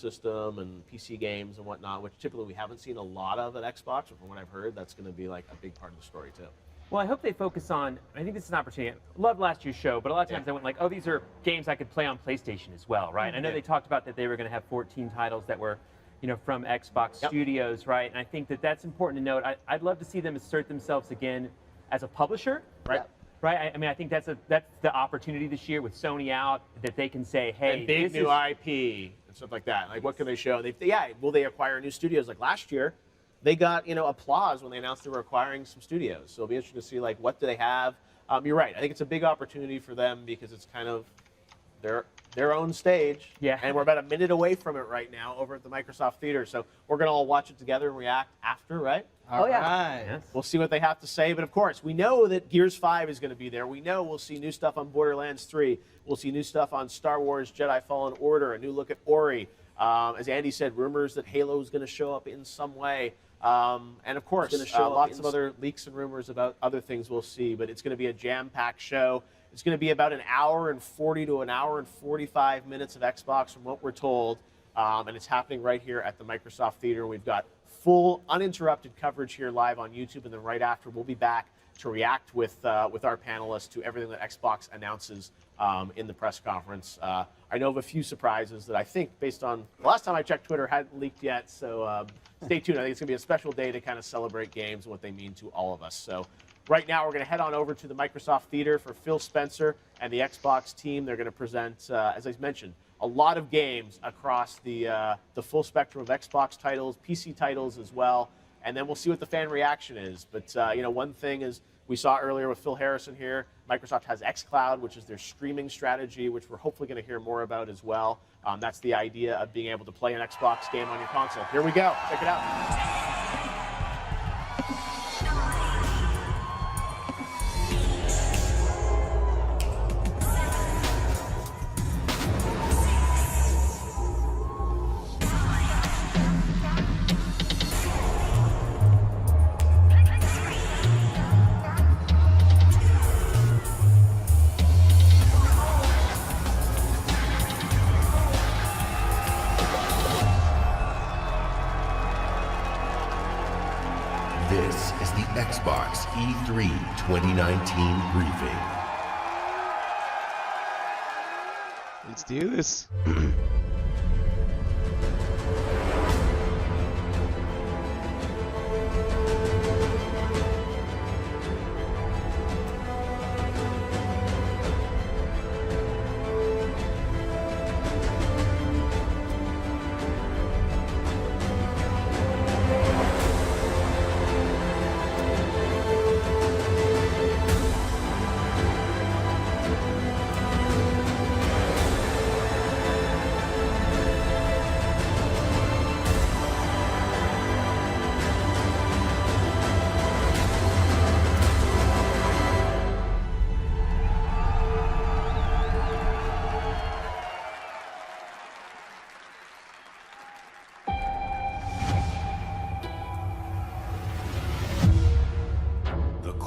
system and PC games and whatnot, which typically we haven't seen a lot of at Xbox, but from what I've heard, that's going to be like a big part of the story too. Well, I hope they focus on, I think this is an opportunity. I loved last year's show, but a lot of times I went like, oh, these are games I could play on PlayStation as well, right? I know they talked about that they were going to have 14 titles that were, you know, from Xbox Studios, right? And I think that that's important to note. I'd love to see them assert themselves again as a publisher, right? Right. I mean, I think that's the opportunity this year with Sony out, that they can say, hey, and big new IP and stuff like that. Like, what can they show? Will they acquire new studios? Like last year, they got applause when they announced they were acquiring some studios. So it'll be interesting to see like what do they have. You're right. I think it's a big opportunity for them because it's kind of their own stage. Yeah. And we're about a minute away from it right now over at the Microsoft Theater. So we're gonna all watch it together and react after, right? All right. Yes. We'll see what they have to say, but of course, we know that Gears 5 is going to be there. We know we'll see new stuff on Borderlands 3. We'll see new stuff on Star Wars Jedi Fallen Order, a new look at Ori. As Andy said, rumors that Halo is going to show up in some way. And of course, lots of other leaks and rumors about other things we'll see, but it's going to be a jam-packed show. It's going to be about an hour and 40 to an hour and 45 minutes of Xbox from what we're told. And it's happening right here at the Microsoft Theater. We've got full, uninterrupted coverage here live on YouTube, and then right after, we'll be back to react with our panelists to everything that Xbox announces in the press conference. I know of a few surprises that I think, based on the last time I checked Twitter, hadn't leaked yet, so stay tuned. I think it's going to be a special day to kind of celebrate games and what they mean to all of us. So right now, we're going to head on over to the Microsoft Theater for Phil Spencer and the Xbox team. They're going to present, as I mentioned, a lot of games across the full spectrum of Xbox titles, PC titles as well, and then we'll see what the fan reaction is. But one thing is we saw earlier with Phil Harrison here, Microsoft has xCloud, which is their streaming strategy, which we're hopefully going to hear more about as well. That's the idea of being able to play an Xbox game on your console. Here we go. Check it out. This is the Xbox E3 2019 briefing. Let's do this.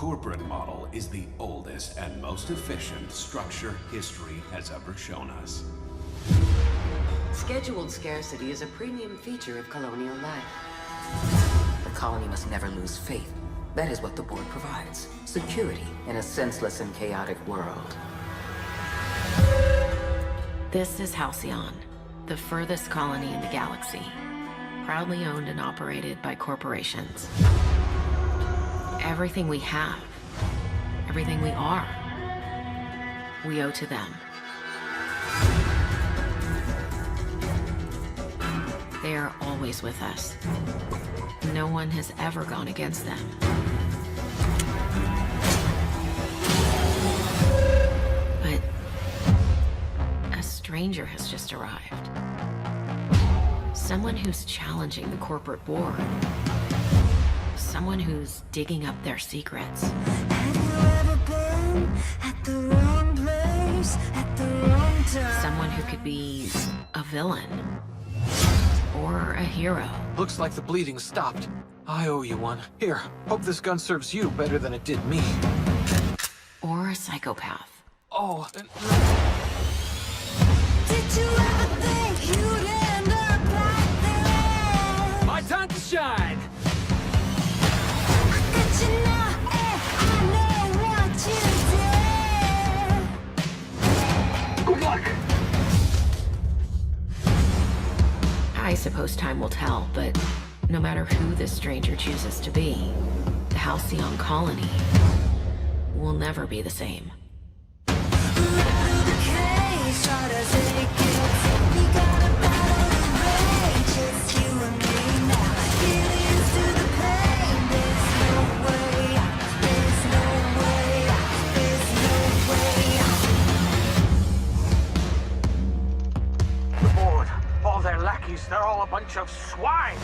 corporate model is the oldest and most efficient structure history has ever shown us. Scheduled scarcity is a premium feature of colonial life. The colony must never lose faith. That is what the board provides. Security in a senseless and chaotic world. This is Halcyon, the furthest colony in the galaxy. Proudly owned and operated by corporations. Everything we have, everything we are, we owe to them. They are always with us. No one has ever gone against them. But a stranger has just arrived. Someone who's challenging the corporate board. Someone who's digging up their secrets. Have you ever been at the wrong place at the wrong time? Someone who could be a villain or a hero. Looks like the bleeding stopped. I owe you one. Here, hope this gun serves you better than it did me. Or a psychopath. Oh, Did you ever think you'd end up I suppose time will tell, but no matter who this stranger chooses to be, the Halcyon colony will never be the same. All their lackeys, they're all a bunch of swine!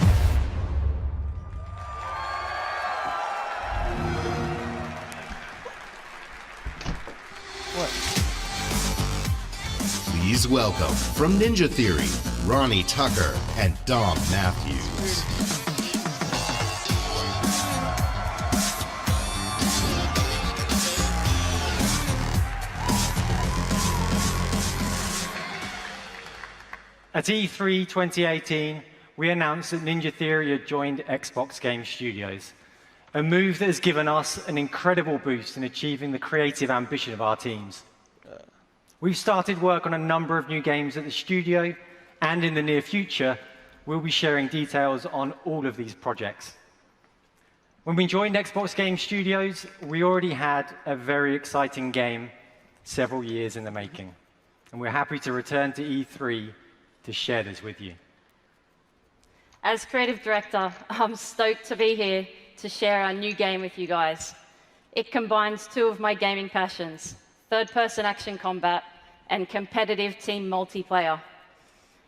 Please welcome, from Ninja Theory, Ronnie Tucker and Dom Matthews. At E3 2018, we announced that Ninja Theory had joined Xbox Game Studios, a move that has given us an incredible boost in achieving the creative ambition of our teams. We've started work on a number of new games at the studio, and in the near future, we'll be sharing details on all of these projects. When we joined Xbox Game Studios, we already had a very exciting game several years in the making, and we're happy to return to E3 to share this with you. As creative director, I'm stoked to be here to share our new game with you guys. It combines two of my gaming passions, third-person action combat and competitive team multiplayer.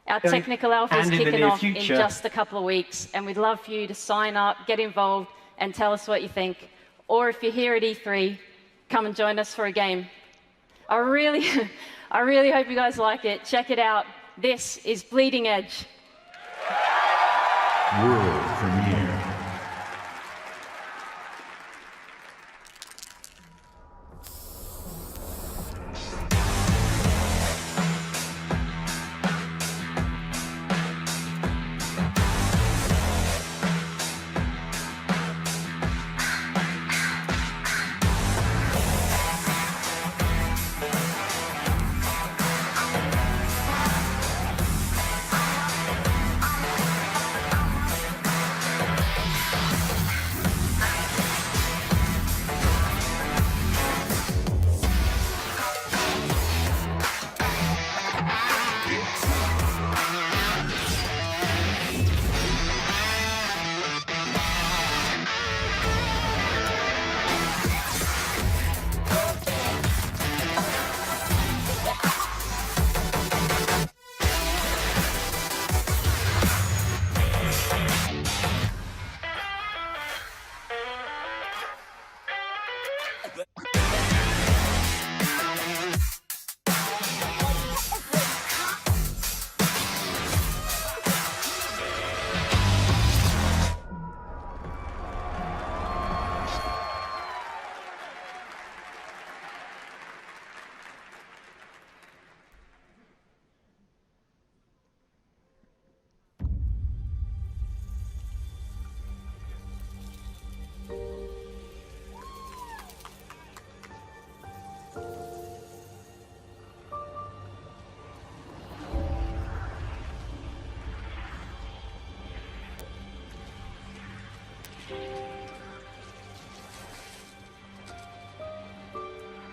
Our technical alpha is kicking off in just a couple of weeks, and we'd love for you to sign up, get involved, and tell us what you think. Or if you're here at E3, come and join us for a game. I really hope you guys like it. Check it out. This is Bleeding Edge. World premiere.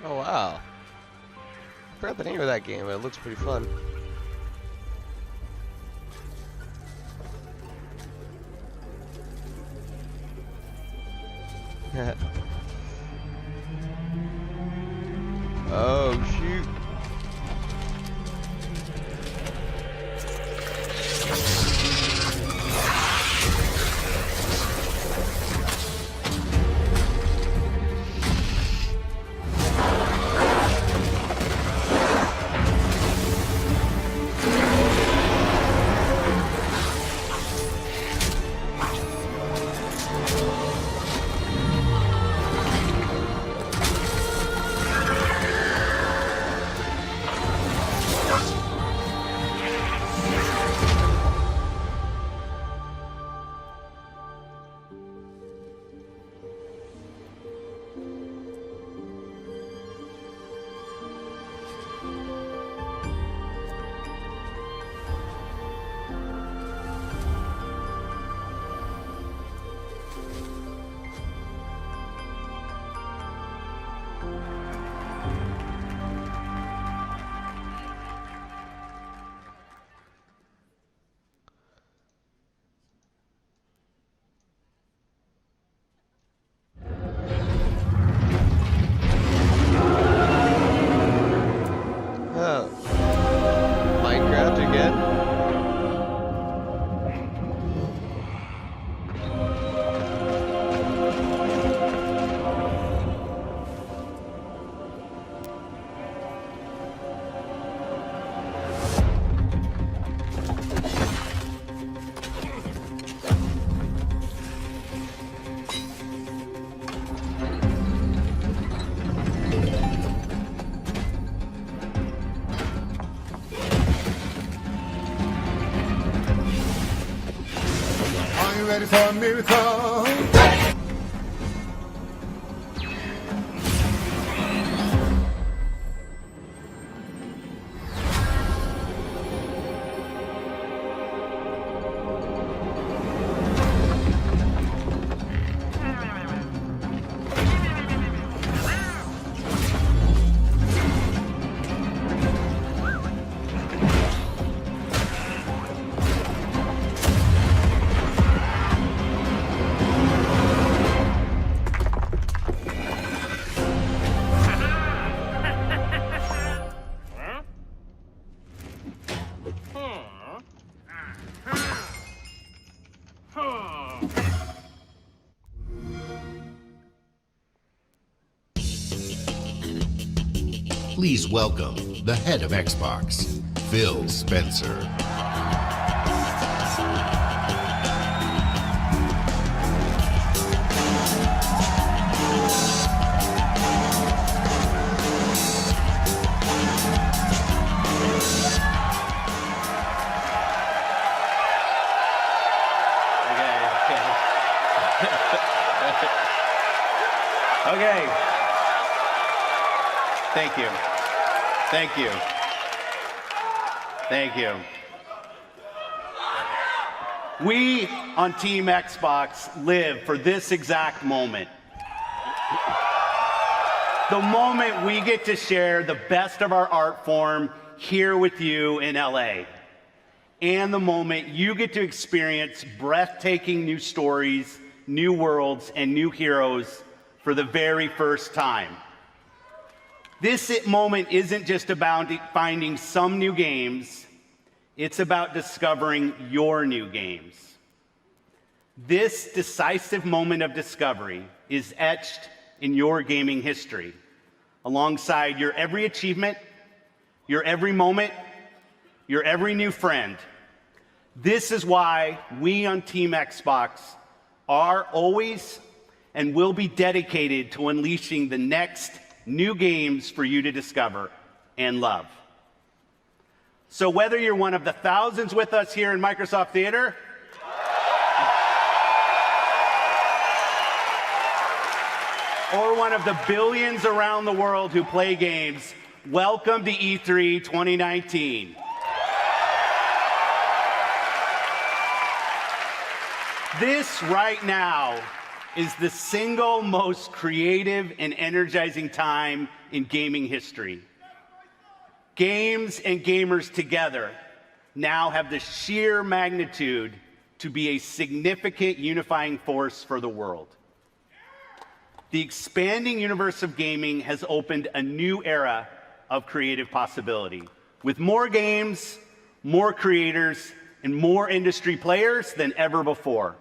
Oh wow. I forgot the name of that game, but it looks pretty fun. Oh shoot. ready for a miracle? Please welcome the head of Xbox, Phil Spencer. Okay. Thank you. Thank you. Thank you. We on Team Xbox live for this exact moment. The moment we get to share the best of our art form here with you in LA. And the moment you get to experience breathtaking new stories, new worlds, and new heroes for the very first time. This moment isn't just about finding some new games, it's about discovering your new games. This decisive moment of discovery is etched in your gaming history, alongside your every achievement, your every moment, your every new friend. This is why we on Team Xbox are always and will be dedicated to unleashing the next new games for you to discover and love. So whether you're one of the thousands with us here in Microsoft Theater, or one of the billions around the world who play games, welcome to E3 2019. This right now is the single most creative and energizing time in gaming history. Games and gamers together now have the sheer magnitude to be a significant unifying force for the world. The expanding universe of gaming has opened a new era of creative possibility, with more games, more creators, and more industry players than ever before.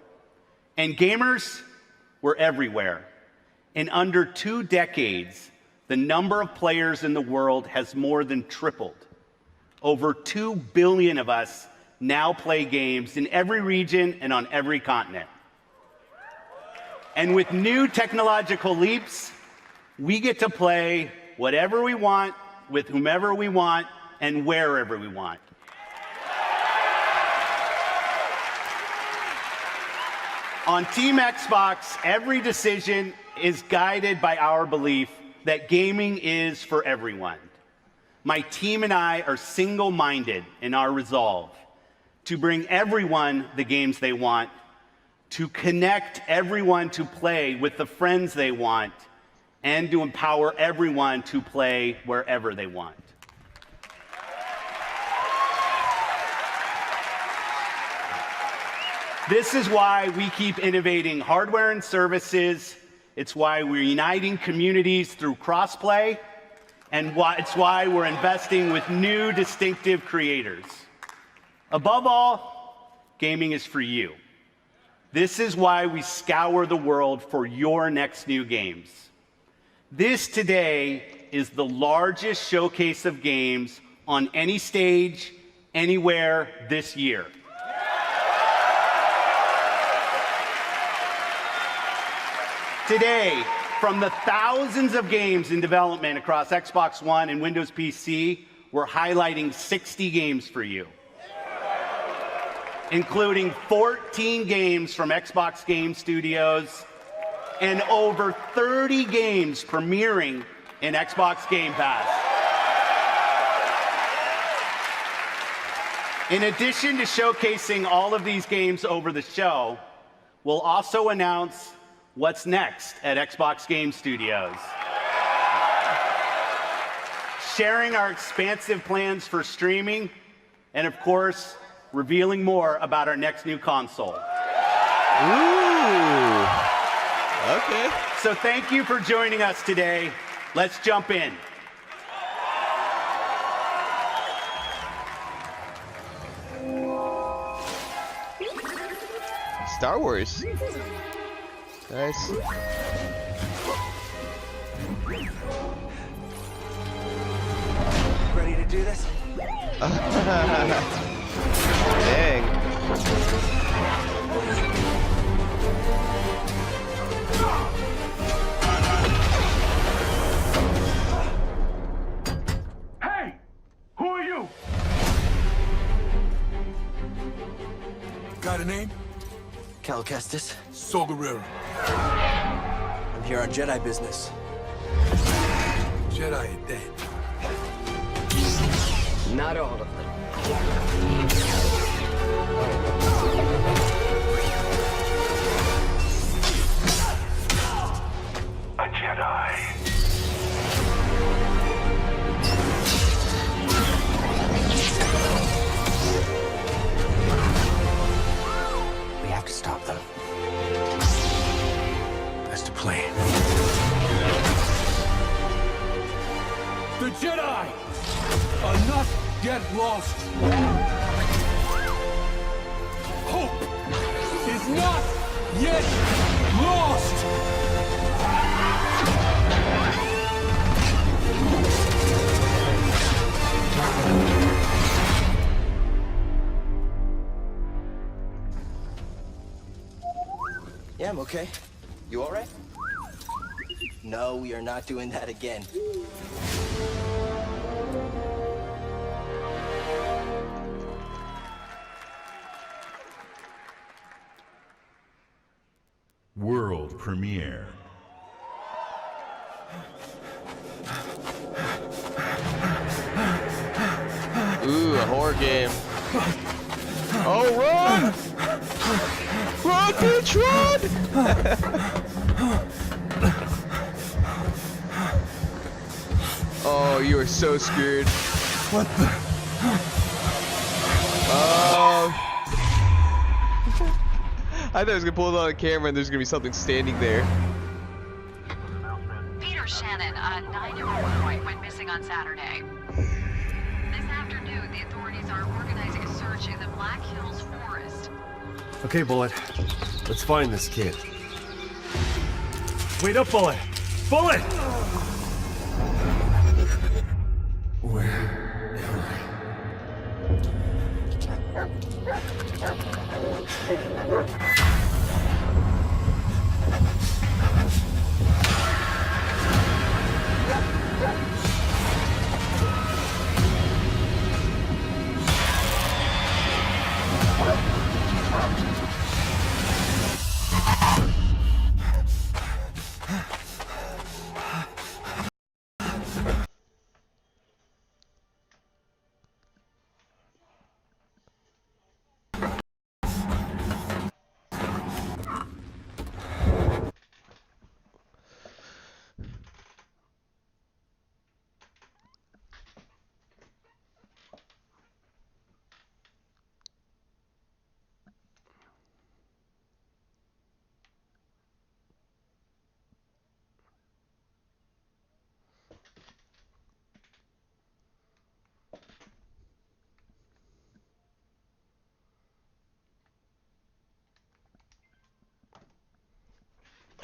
And gamers, we're everywhere. In under 2 decades, the number of players in the world has more than tripled. Over 2 billion of us now play games in every region and on every continent. And with new technological leaps, we get to play whatever we want, with whomever we want, and wherever we want. On Team Xbox, every decision is guided by our belief that gaming is for everyone. My team and I are single-minded in our resolve to bring everyone the games they want, to connect everyone to play with the friends they want, and to empower everyone to play wherever they want. This is why we keep innovating hardware and services. It's why we're uniting communities through crossplay, and it's why we're investing with new distinctive creators. Above all, gaming is for you. This is why we scour the world for your next new games. This today is the largest showcase of games on any stage, anywhere this year. Today, from the thousands of games in development across Xbox One and Windows PC, we're highlighting 60 games for you. including 14 games from Xbox Game Studios and over 30 games premiering in Xbox Game Pass. In addition to showcasing all of these games over the show, we'll also announce what's next at Xbox Game Studios. Sharing our expansive plans for streaming, and of course, revealing more about our next new console. Ooh. Okay. So thank you for joining us today. Let's jump in. Star Wars. Nice. Ready to do this? Dang. Hey! Who are you? Got a name? Cal Kestis. Saw Gerrera. I'm here on Jedi business. Jedi are dead. Not all of them. A Jedi. We have to stop them. That's the plan. The Jedi are not yet lost. Hope is not yet lost. Yeah, I'm okay. You all right? No, we are not doing that again. World premiere. Ooh, a horror game. Oh, run! Run, bitch, run! Oh, you are so screwed. What the? Oh. I thought I was gonna pull it on camera and there's gonna be something standing there. Peter Shannon, a 9-year-old boy, went missing on Saturday. This afternoon, the authorities are organizing a search in the Black Hills Forest. Okay, Bullet. Let's find this kid. Wait up, Bullet! Bullet! Where am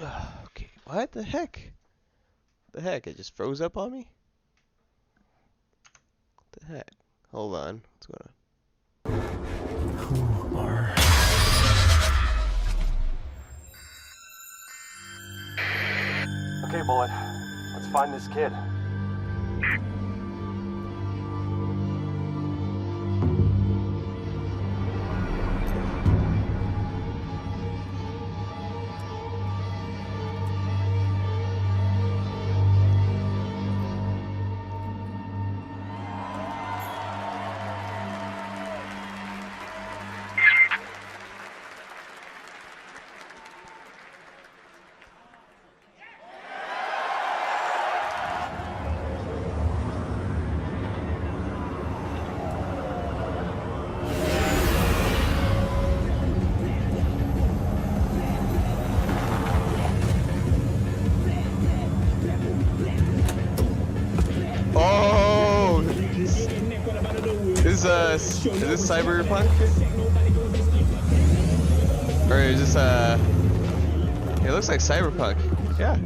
Okay, what the heck? The heck? It just froze up on me? What the heck? Hold on. What's going on? Who are... Okay, Bullet. Let's find this kid. Is this Cyberpunk? Or is this it looks like Cyberpunk. Yeah.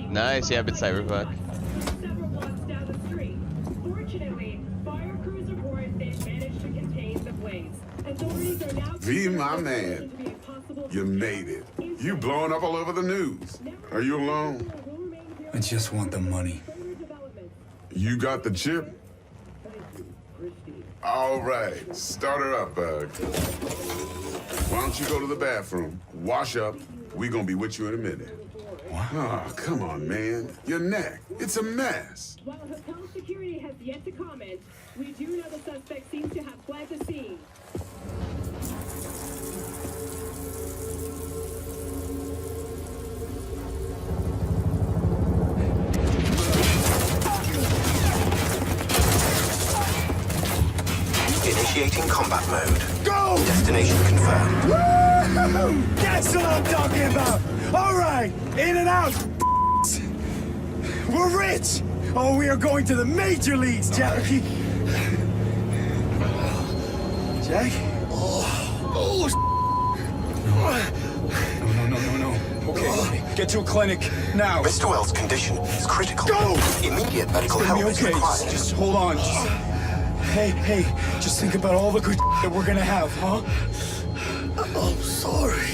Nice, yeah, it's Cyberpunk. V, my man, you made it. You blowing up all over the news. Are you alone? I just want the money. You got the chip? All right, start her up, Bug. Why don't you go to the bathroom, wash up, we gonna be with you in a minute. What? Oh, come on, man. Your neck, it's a mess. While hotel security has yet to comment, we do know the suspect seems to have fled the scene. Initiating combat mode. Go! Destination confirmed. Woo! That's what I'm talking about! Alright, in and out! We're rich! Oh, we are going to the major leagues, Jackie! Jack? Oh, no. Okay, get to a clinic, now! Mr. Wells' condition is critical. Go! Immediate medical help is okay. required. Just hold on. Hey, just think about all the good that we're gonna have, huh? I'm sorry.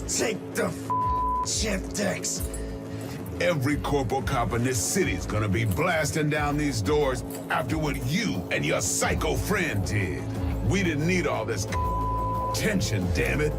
Take the chip decks. Every corporal cop in this city's gonna be blasting down these doors after what you and your psycho friend did. We didn't need all this tension, damn it.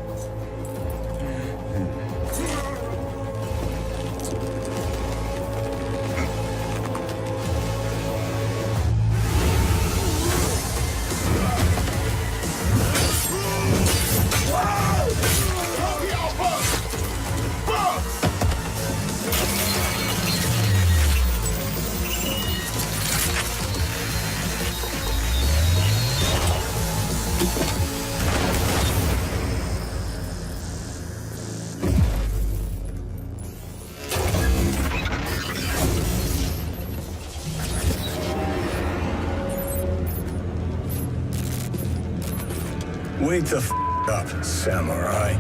Wake the up, samurai.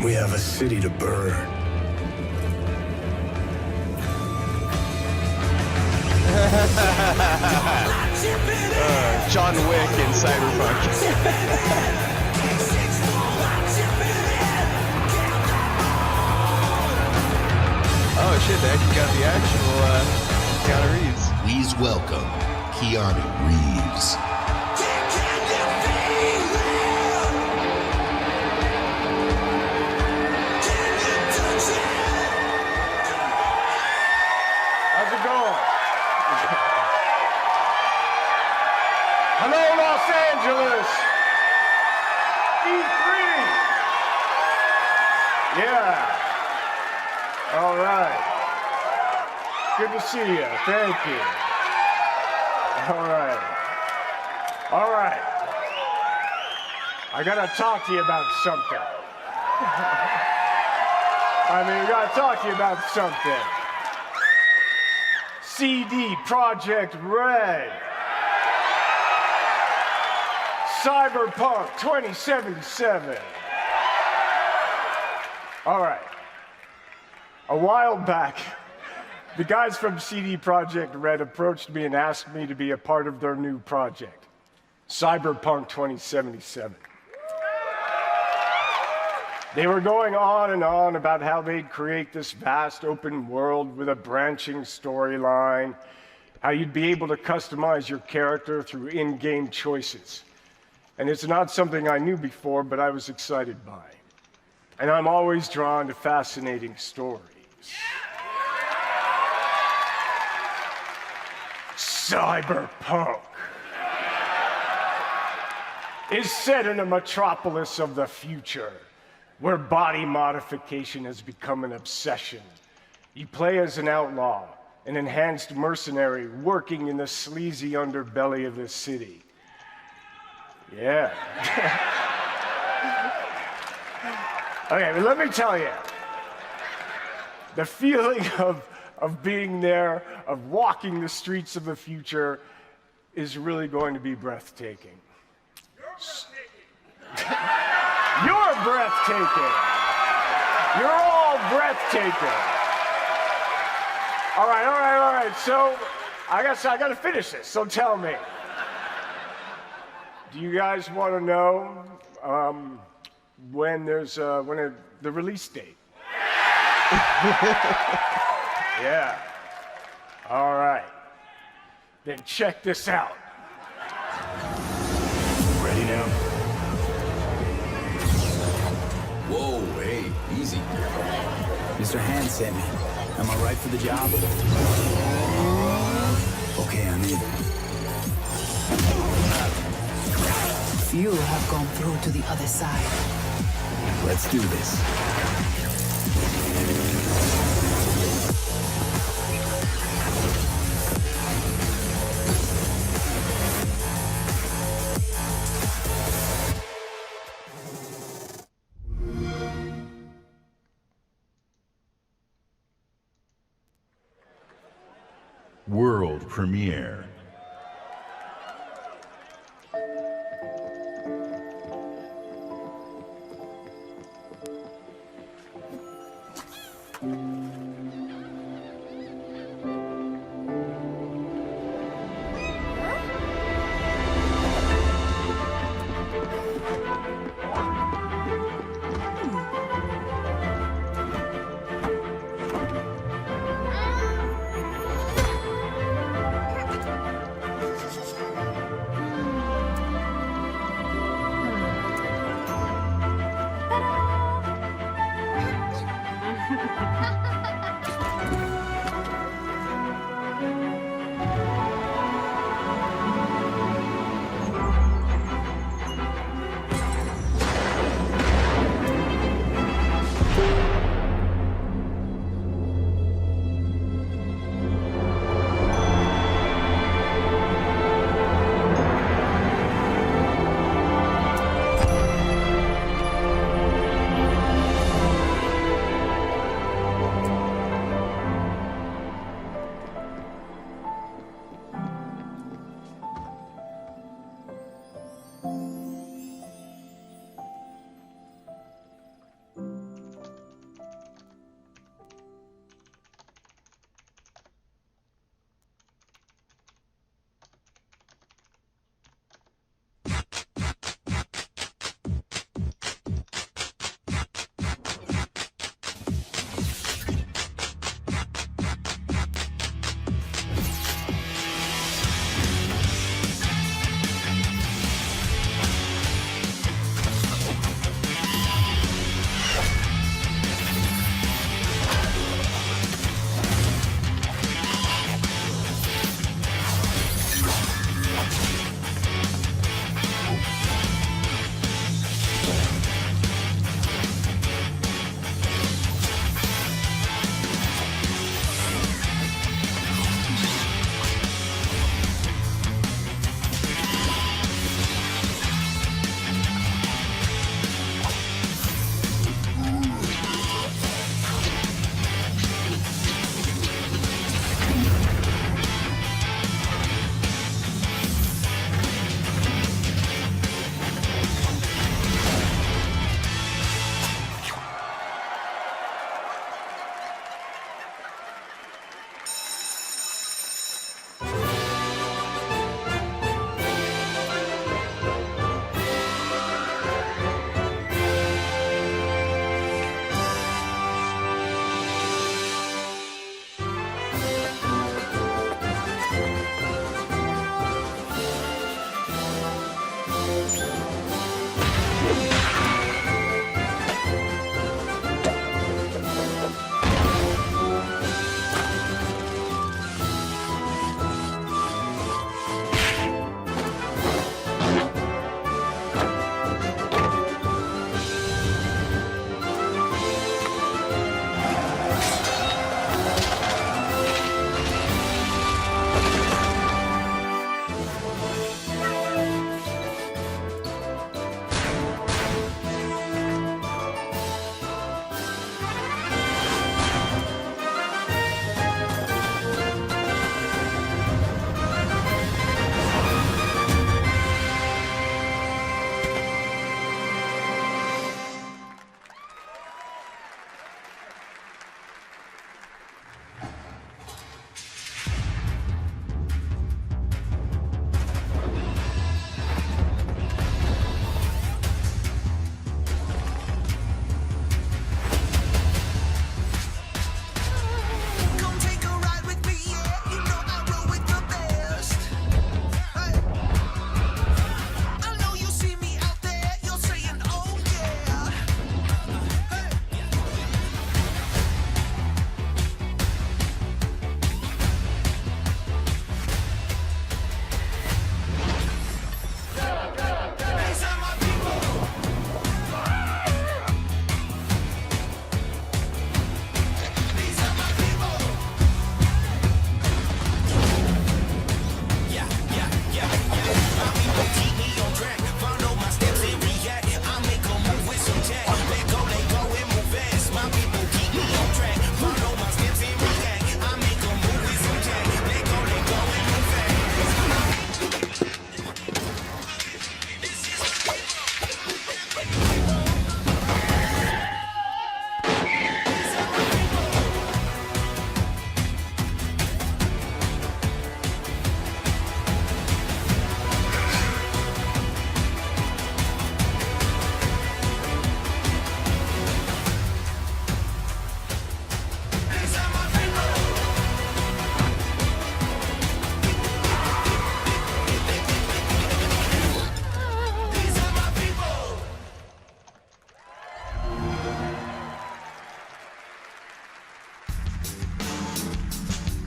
We have a city to burn. John Wick in Cyberpunk. Oh shit, they actually got the actual Keanu Reeves. Please welcome Keanu Reeves. How's it going? Hello, Los Angeles. E3. Yeah. All right. Good to see you. Thank you. All right. All right. I gotta talk to you about something. We gotta talk to you about something. CD Projekt Red. Cyberpunk 2077. All right. A while back, the guys from CD Projekt Red approached me and asked me to be a part of their new project, Cyberpunk 2077. They were going on and on about how they'd create this vast open world with a branching storyline, how you'd be able to customize your character through in-game choices. And it's not something I knew before, but I was excited by. And I'm always drawn to fascinating stories. Cyberpunk is set in a metropolis of the future, where body modification has become an obsession. You play as an outlaw, an enhanced mercenary working in the sleazy underbelly of the city. Yeah. Okay, but let me tell you, the feeling of being there, of walking the streets of the future, is really going to be breathtaking. You're breathtaking. You're all breathtaking. All right. So, I guess I gotta finish this. So tell me, do you guys want to know when the release date? Yeah. All right. Then check this out. Ready now? Whoa, hey, easy. Mr. Hand sent me. Am I right for the job? Okay, I'm in. Few have gone through to the other side. Let's do this. World premiere. Ha ha ha!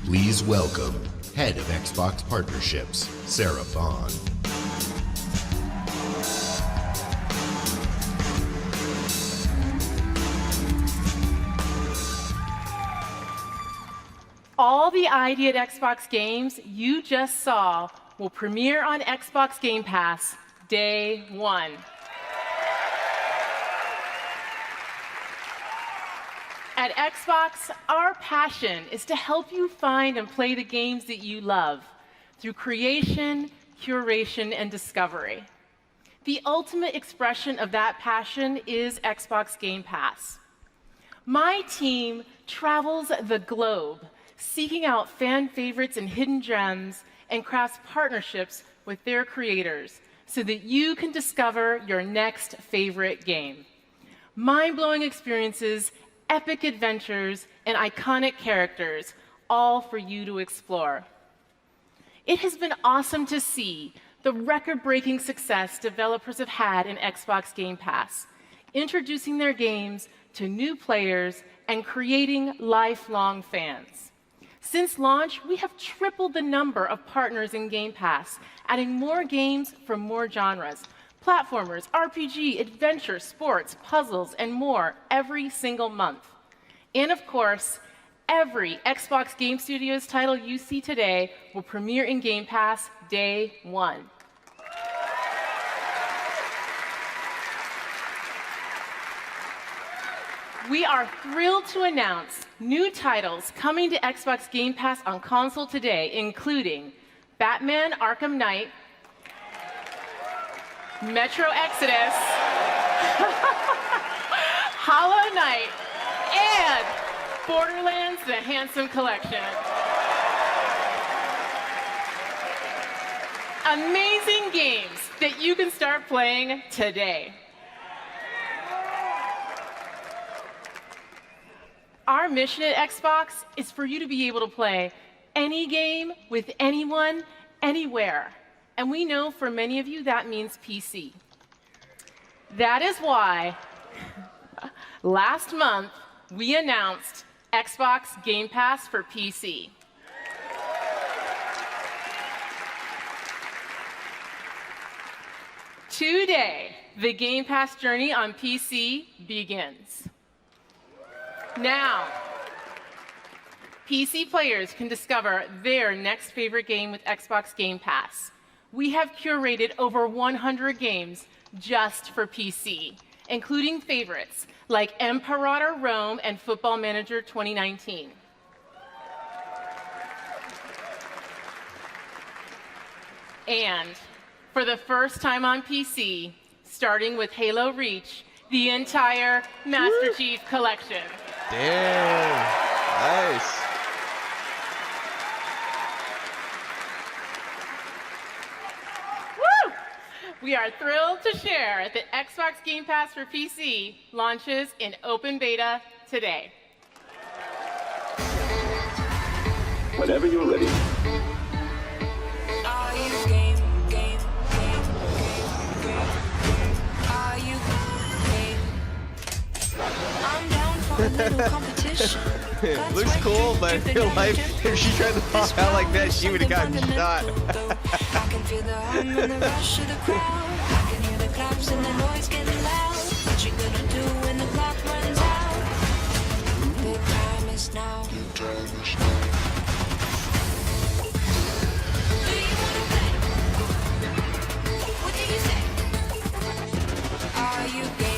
Please welcome Head of Xbox Partnerships, Sarah Bond. All the ID at Xbox games you just saw will premiere on Xbox Game Pass day one. At Xbox, our passion is to help you find and play the games that you love through creation, curation, and discovery. The ultimate expression of that passion is Xbox Game Pass. My team travels the globe seeking out fan favorites and hidden gems and crafts partnerships with their creators so that you can discover your next favorite game. Mind-blowing experiences, epic adventures, and iconic characters, all for you to explore. It has been awesome to see the record-breaking success developers have had in Xbox Game Pass, introducing their games to new players and creating lifelong fans. Since launch, we have tripled the number of partners in Game Pass, adding more games from more genres, platformers, RPG, adventure, sports, puzzles, and more every single month. And of course, every Xbox Game Studios title you see today will premiere in Game Pass day one. We are thrilled to announce new titles coming to Xbox Game Pass on console today, including Batman Arkham Knight, Metro Exodus, Hollow Knight, and Borderlands: The Handsome Collection. Amazing games that you can start playing today. Our mission at Xbox is for you to be able to play any game with anyone, anywhere. And we know for many of you that means PC. That is why last month we announced Xbox Game Pass for PC. Today, the Game Pass journey on PC begins. Now, PC players can discover their next favorite game with Xbox Game Pass. We have curated over 100 games just for PC, including favorites like Imperator Rome and Football Manager 2019. And for the first time on PC, starting with Halo Reach, the entire Master Chief Collection. Damn. Nice. Woo! We are thrilled to share that Xbox Game Pass for PC launches in open beta today. Whenever you're ready. Are you game? Are you game? I'm down for a little competition. It looks cool, but I feel like if she tried to pop out like that, she would have gotten shot. I can feel the hum and the rush of the crowd. I can hear the claps and the noise getting loud. What you gonna do when the clock runs out? The time is now. What did you say? Are you game?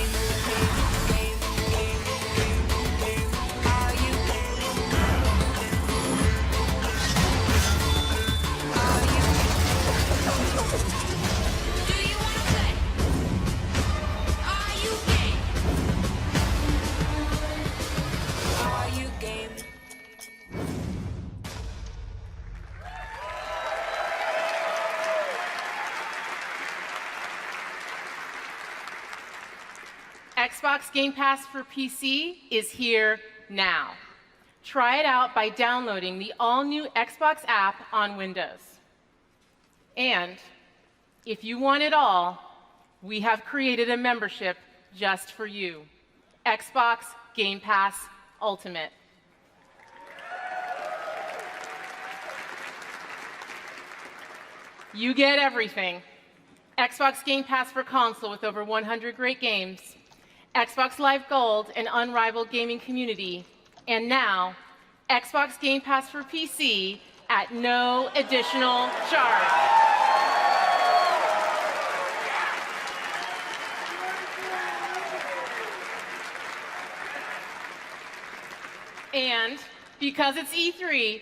Xbox Game Pass for PC is here now. Try it out by downloading the all-new Xbox app on Windows. And if you want it all, we have created a membership just for you. Xbox Game Pass Ultimate. You get everything. Xbox Game Pass for console with over 100 great games, Xbox Live Gold, an unrivaled gaming community, and now, Xbox Game Pass for PC at no additional charge. And because it's E3,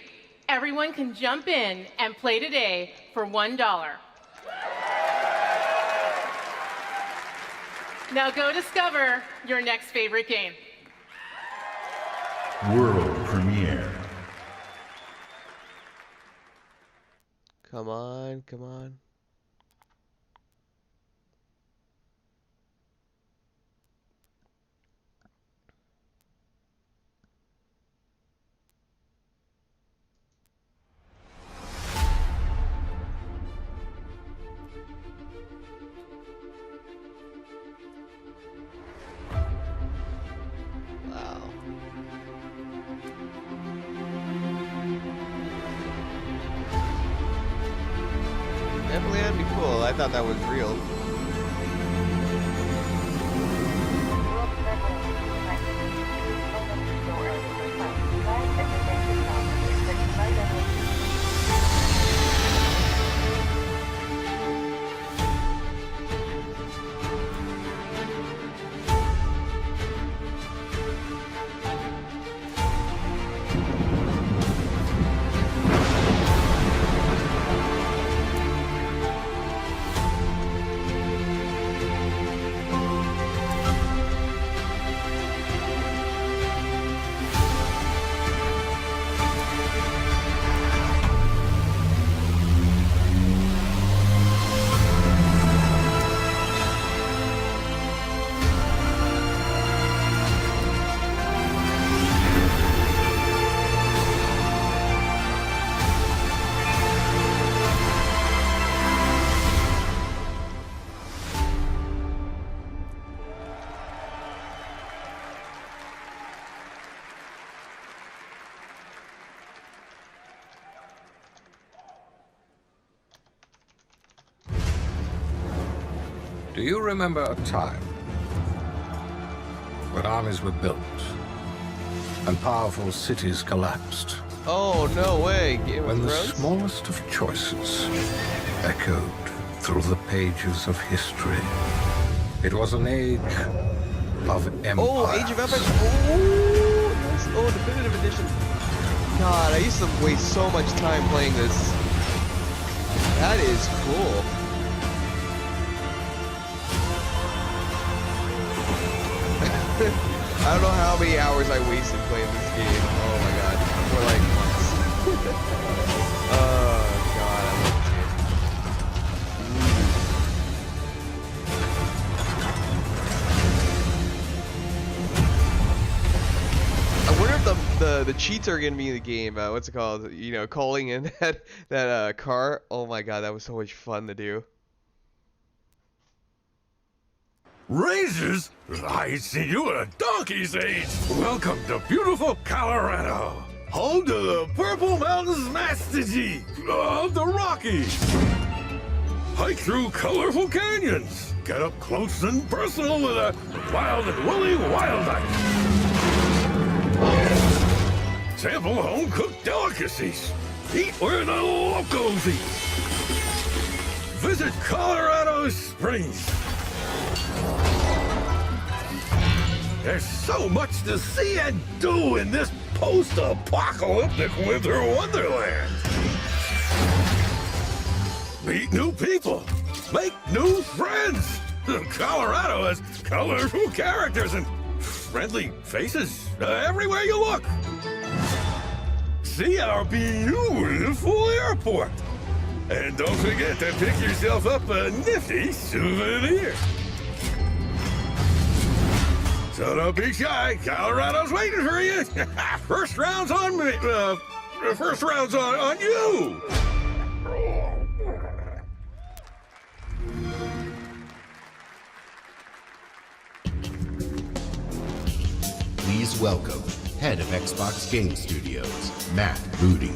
everyone can jump in and play today for $1. Now go discover your next favorite game. World premiere. Come on, come on. Wow. Definitely that'd be cool. I thought that was real. Do you remember a time when armies were built and powerful cities collapsed? Oh, no way. Game of When the Thrones? smallest of choices echoed through the pages of history. It was an age of empire. Oh, Age of Empires. Oh, that's, oh, definitive edition. God, I used to waste so much time playing this. That is cool. I don't know how many hours I wasted playing this game. Oh my god. For like months. Oh god, I love this game. I wonder if the cheats are gonna be in the game. What's it called? You know, calling in that car. Oh my god, that was so much fun to do. Razors? I see you at a donkey's age. Welcome to beautiful Colorado. Home to the Purple Mountains Master G of the Rockies. Hike through colorful canyons. Get up close and personal with a wild and woolly wildlife. Sample home-cooked delicacies. Eat where the locals eat. Visit Colorado Springs. There's so much to see and do in this post-apocalyptic winter wonderland. Meet new people. Make new friends. Colorado has colorful characters and friendly faces everywhere you look. See our beautiful airport. And don't forget to pick yourself up a nifty souvenir. So don't be shy. Colorado's waiting for you. First round's on me. First round's on you. Please welcome head of Xbox Game Studios, Matt Booty.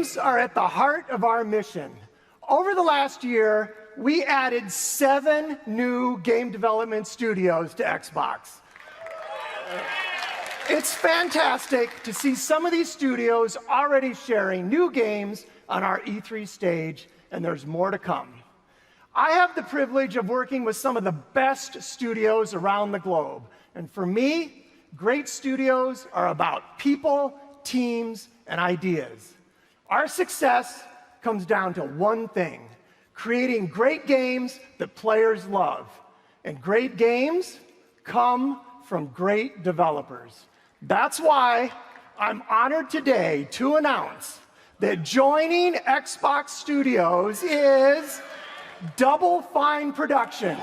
Games are at the heart of our mission. Over the last year, we added 7 new game development studios to Xbox. It's fantastic to see some of these studios already sharing new games on our E3 stage, and there's more to come. I have the privilege of working with some of the best studios around the globe, and for me, great studios are about people, teams, and ideas. Our success comes down to one thing: creating great games that players love. And great games come from great developers. That's why I'm honored today to announce that joining Xbox Studios is Double Fine Productions.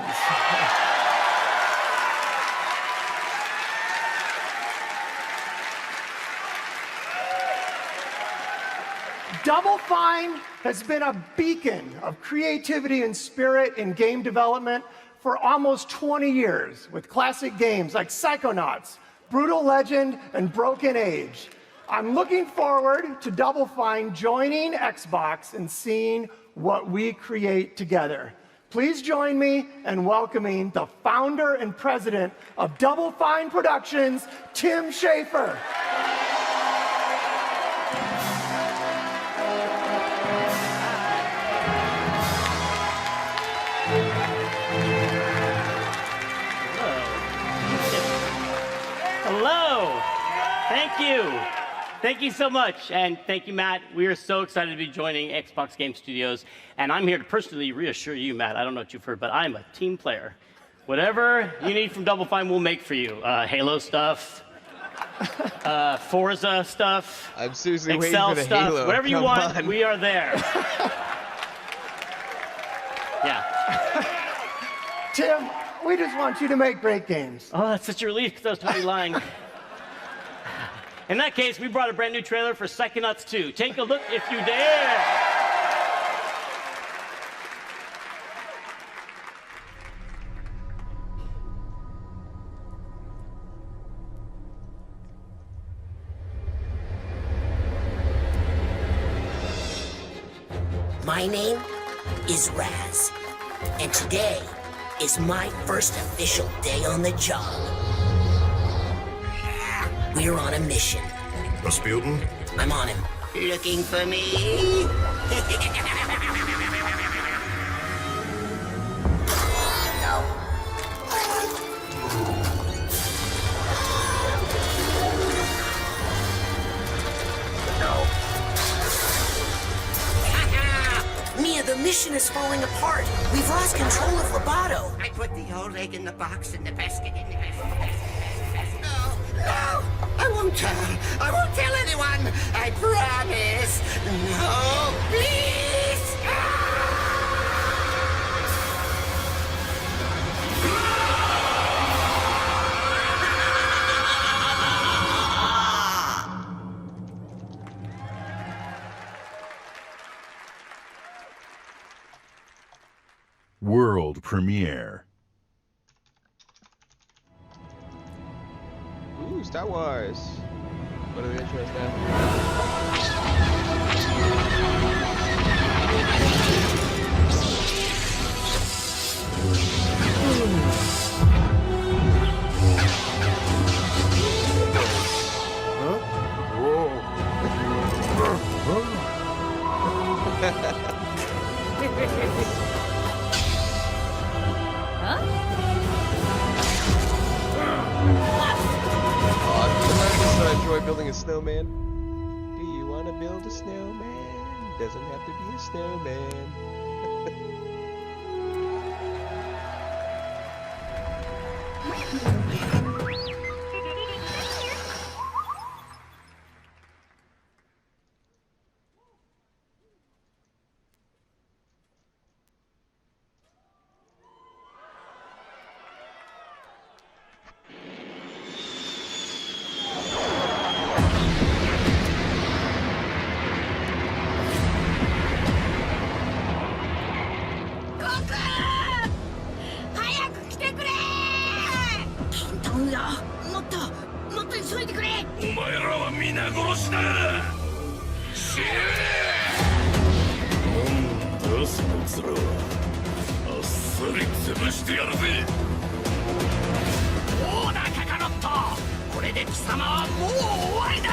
Double Fine has been a beacon of creativity and spirit in game development for almost 20 years, with classic games like Psychonauts, Brutal Legend, and Broken Age. I'm looking forward to Double Fine joining Xbox and seeing what we create together. Please join me in welcoming the founder and president of Double Fine Productions, Tim Schafer. Hello. Thank you. Thank you so much. And thank you, Matt. We are so excited to be joining Xbox Game Studios. And I'm here to personally reassure you, Matt, I don't know what you've heard, but I'm a team player. Whatever you need from Double Fine, we'll make for you. Halo stuff, Forza stuff, I'm seriously Excel waiting for the stuff. Halo. Whatever you Come want, on. we are there. Yeah. Tim, we just want you to make great games. Oh, that's such a relief because I was totally lying. In that case, we brought a brand new trailer for Psychonauts 2. Take a look if you dare. My name is Raz, and today is my first official day on the job. We're on a mission. Rasputin? I'm on him. Looking for me? Mia, the mission is falling apart. We've lost control of Roboto. I put the old egg in the box in the basket in the basket. No, I won't tell. I won't tell anyone. I promise. No, please. World premiere. Ooh, Star Wars. What are the intros now? I enjoy building a snowman. Do you want to build a snowman? Doesn't have to be a snowman. オーダーカカロット、これで貴様はもう終わりだ。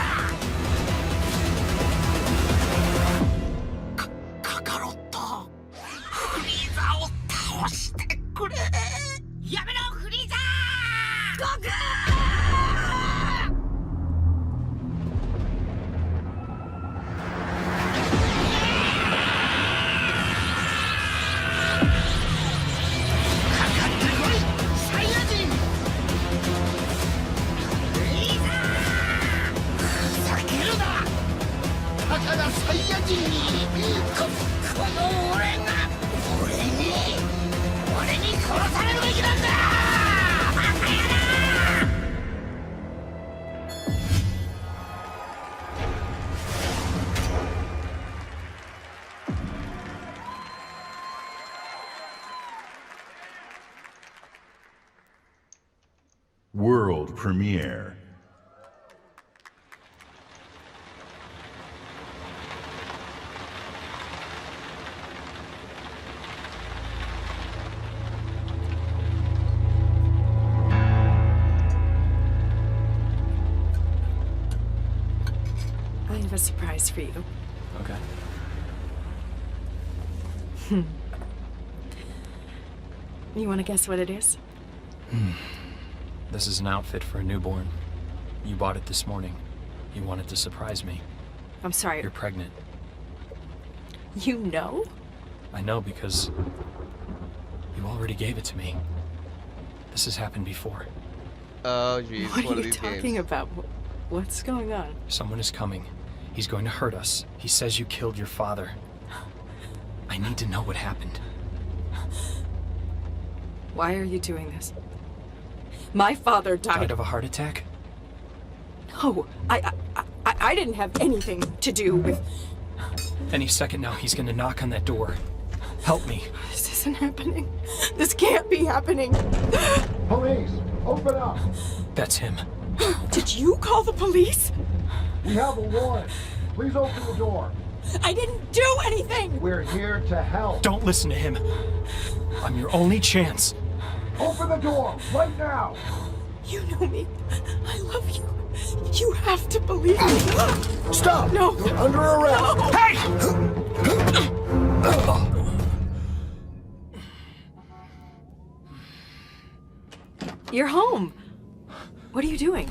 カカロット、フリーザーを倒してくれ。やめろフリーザー。ゴクー。World premiere. I have a surprise for you. Okay. You want to guess what it is? This is an outfit for a newborn. You bought it this morning. You wanted to surprise me. I'm sorry. You're pregnant. You know? I know because you already gave it to me. This has happened before. Oh, jeez. What One are of you these talking games. about? What's going on? Someone is coming. He's going to hurt us. He says you killed your father. I need to know what happened. Why are you doing this? My father died. Died of a heart attack? No, I didn't have anything to do with... Any second now, he's gonna knock on that door. Help me. This isn't happening. This can't be happening. Police, open up. That's him. Did you call the police? We have a warrant. Please open the door. I didn't do anything. We're here to help. Don't listen to him. I'm your only chance. Open the door right now. You know me. I love you. You have to believe me. Stop. No. You're under arrest. No. Hey! You're home. What are you doing?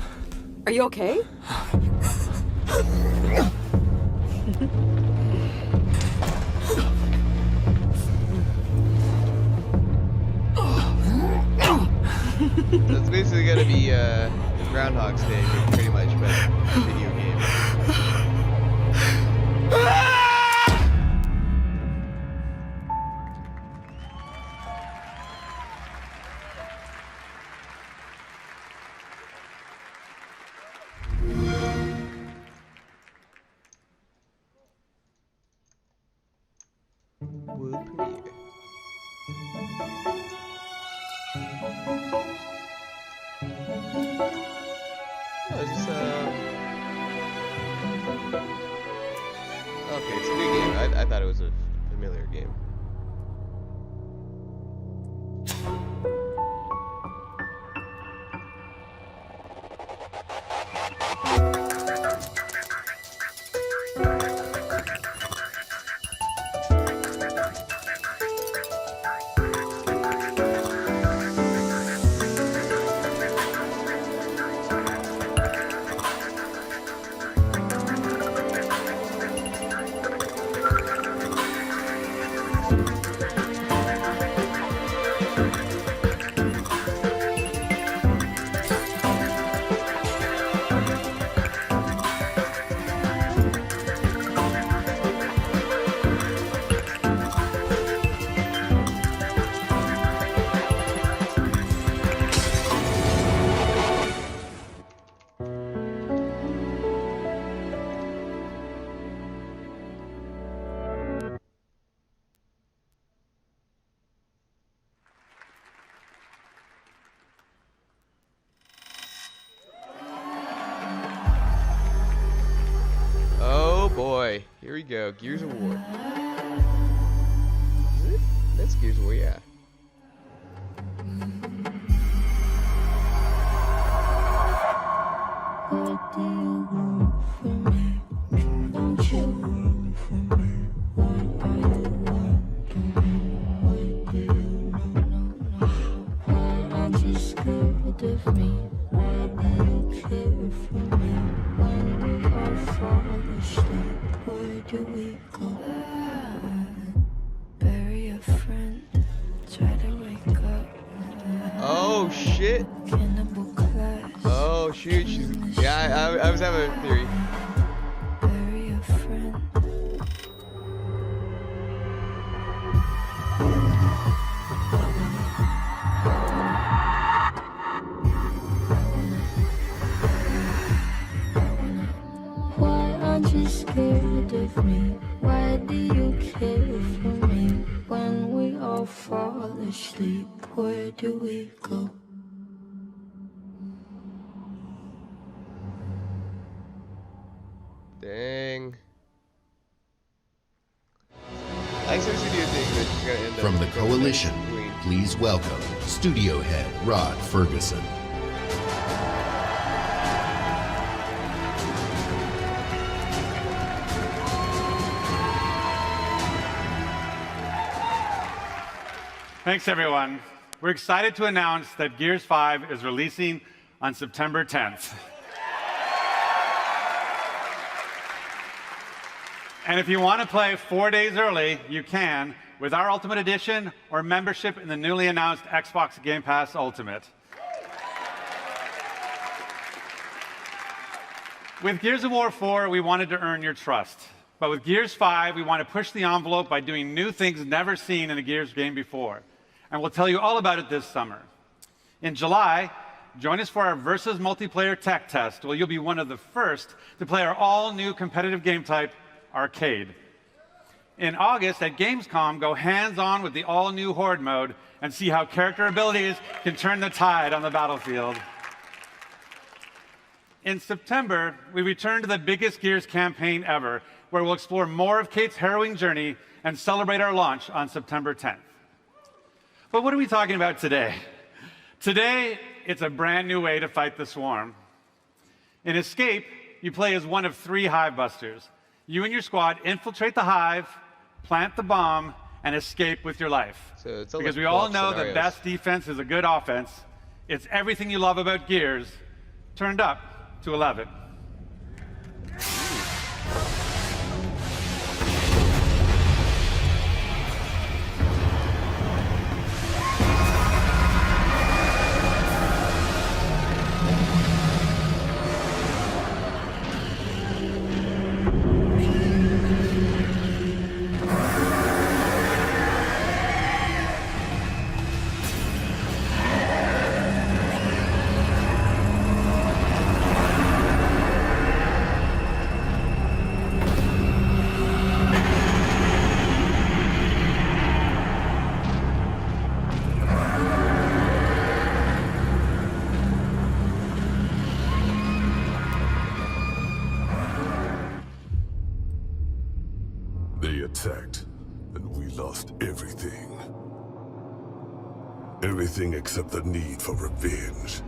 Are you okay? That's basically gonna be Groundhog's Day, pretty much, but a video game. World premiere. Oh, is this, okay, it's a new game. I thought it was a familiar game. Oh boy, here we go. Gears of War. That's Gears of War, yeah. What do you want from me? Don't you run from me? What do you want from me? What do you no? Why aren't you scared of me? Why do you care for me? When we all fall asleep, where do we go? Bury a friend, try to wake up. Oh shit! Oh shoot! Yeah, I was having a theory. Bury a friend. Why aren't you scared of me? Why do you care for me? When we all fall asleep, where do we go? Dang. I seriously do think that you're gonna end up From the Coalition, please welcome Studio Head Rod Ferguson. Thanks, everyone. We're excited to announce that Gears 5 is releasing on September 10th. And if you want to play 4 days early, you can with our Ultimate Edition or membership in the newly announced Xbox Game Pass Ultimate. With Gears of War 4, we wanted to earn your trust. But with Gears 5, we want to push the envelope by doing new things never seen in a Gears game before. And we'll tell you all about it this summer. In July, join us for our Versus multiplayer tech test, where you'll be one of the first to play our all-new competitive game type, Arcade. In August at Gamescom, go hands-on with the all-new Horde mode and see how character abilities can turn the tide on the battlefield. In September, we return to the biggest Gears campaign ever, where we'll explore more of Kate's harrowing journey and celebrate our launch on September 10th. But what are we talking about today? Today, it's a brand new way to fight the swarm. In Escape, you play as one of 3 hive busters. You and your squad infiltrate the hive, plant the bomb, and escape with your life. Because we all know the best defense is a good offense. It's everything you love about Gears, turned up to 11. They attacked, and we lost everything. Everything except the need for revenge.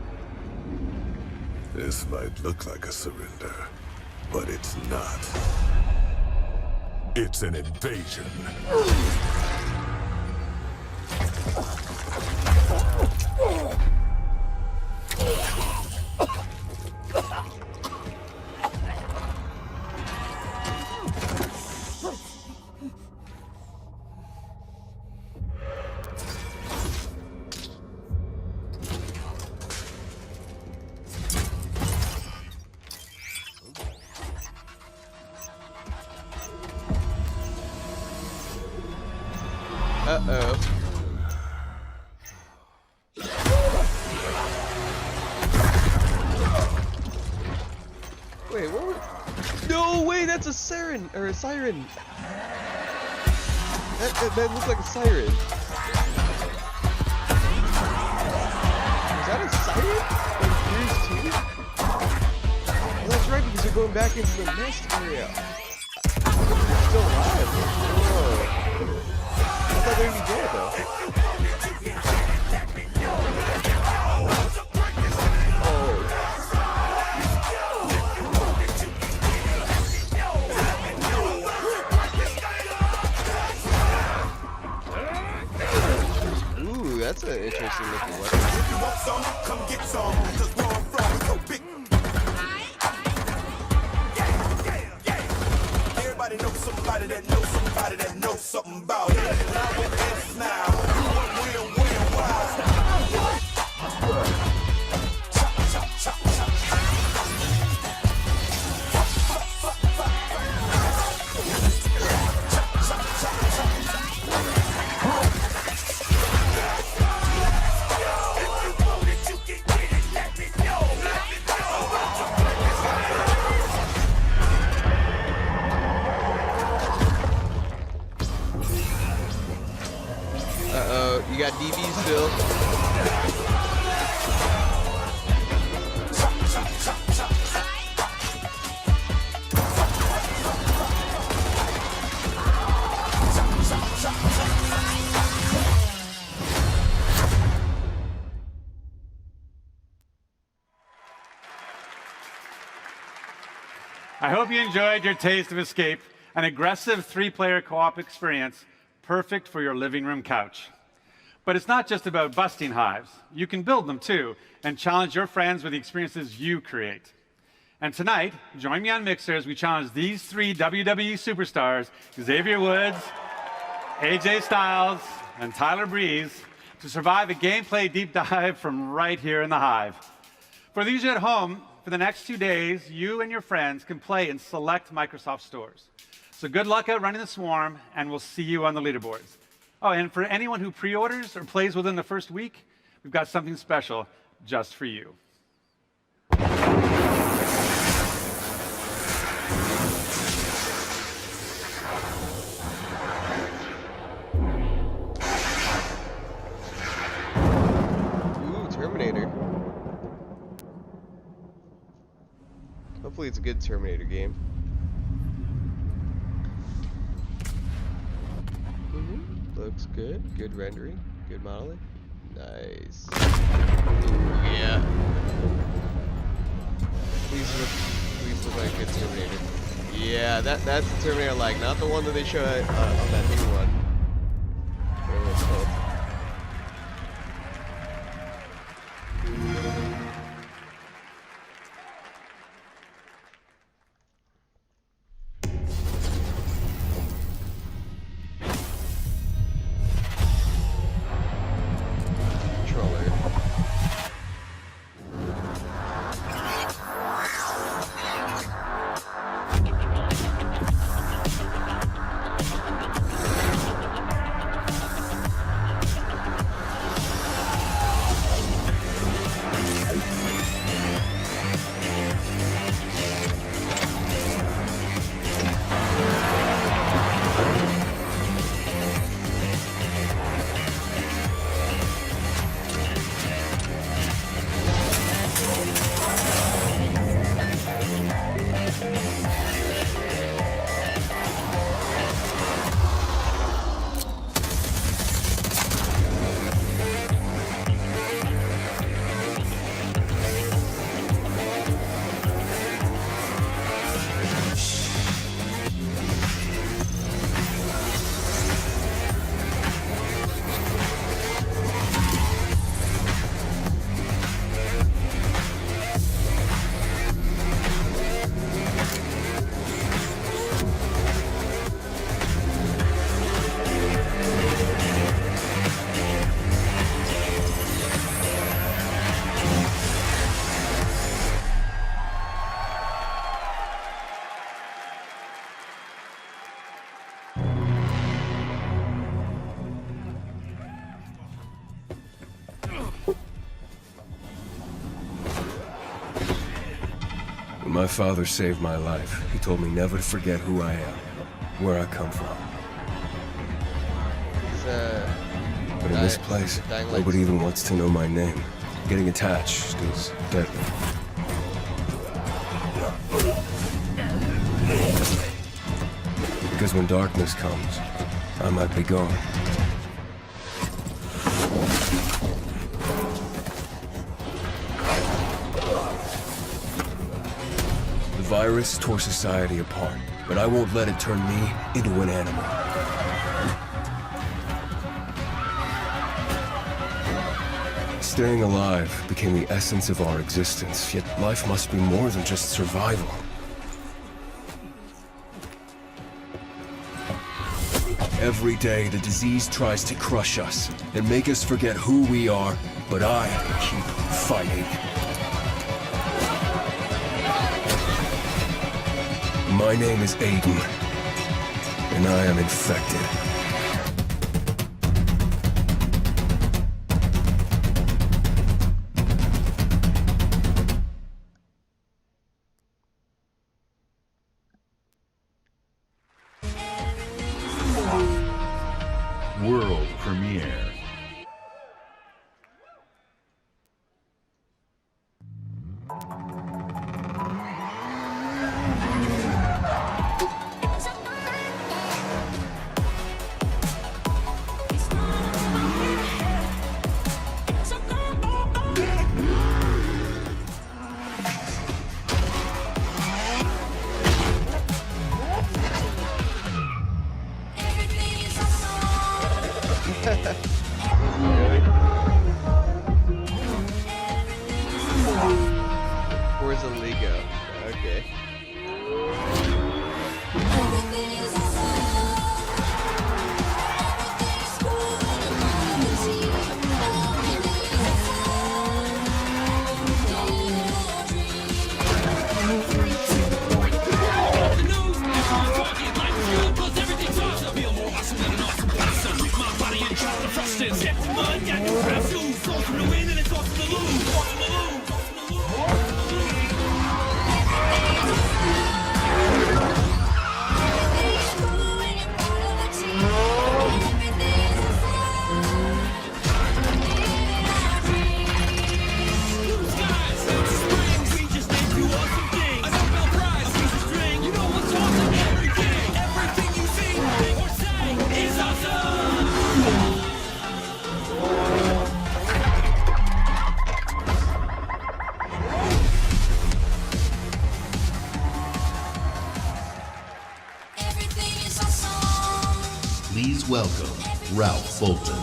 This might look like a surrender, but it's not. It's an invasion. Uh-oh. Wait, what? No way, that's a siren or a siren. That looks like a siren. Is that a siren? Like Gears 2? Oh, that's right, because they're going back into the nest area. They're still alive. Whoa. I thought they would be dead though. That's an interesting looking weapon. If you want some, come get some. Cause where I'm from, it's so big. Everybody knows somebody that knows somebody that knows something about it. Now with this now, William Wise. Chop, chop, chop, chop. You got DB still. I hope you enjoyed your taste of Escape, an aggressive 3-player co-op experience perfect for your living room couch. But it's not just about busting hives. You can build them too and challenge your friends with the experiences you create. And tonight, join me on Mixer as we challenge these 3 WWE superstars, Xavier Woods, AJ Styles, and Tyler Breeze, to survive a gameplay deep dive from right here in the Hive. For those of you at home, for the next 2 days, you and your friends can play in select Microsoft stores. So good luck out running the swarm, and we'll see you on the leaderboards. Oh, and for anyone who pre-orders or plays within the first week, we've got something special just for you. Ooh, Terminator. Hopefully it's a good Terminator game. Looks good. Good rendering. Good modeling. Nice. Ooh, yeah. Please look like a good Terminator. Yeah, that's the Terminator I like, not the one that they showed on that new one. Whatever it's called. My father saved my life. He told me never to forget who I am, where I come from. But in this place, nobody even wants to know my name. Getting attached is deadly. Because when darkness comes, I might be gone. The virus tore society apart, but I won't let it turn me into an animal. Staying alive became the essence of our existence, yet life must be more than just survival. Every day, the disease tries to crush us and make us forget who we are, but I keep fighting. My name is Aiden, and I am infected. World premiere. Where's the Lego? Okay. Please welcome Ralph Fulton.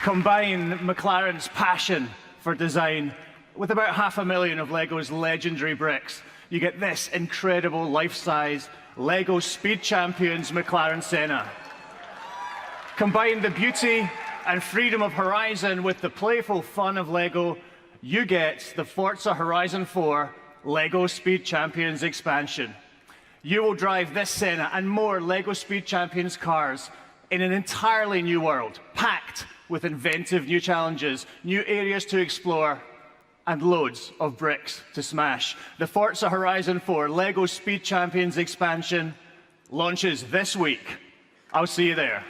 Combine McLaren's passion for design with about 500,000 of LEGO's legendary bricks. You get this incredible life-size LEGO Speed Champions McLaren Senna. Combine the beauty and freedom of Horizon with the playful fun of LEGO, you get the Forza Horizon 4 LEGO Speed Champions expansion. You will drive this Senna and more LEGO Speed Champions cars in an entirely new world, packed with inventive new challenges, new areas to explore, and loads of bricks to smash. The Forza Horizon 4 LEGO Speed Champions expansion launches this week. I'll see you there.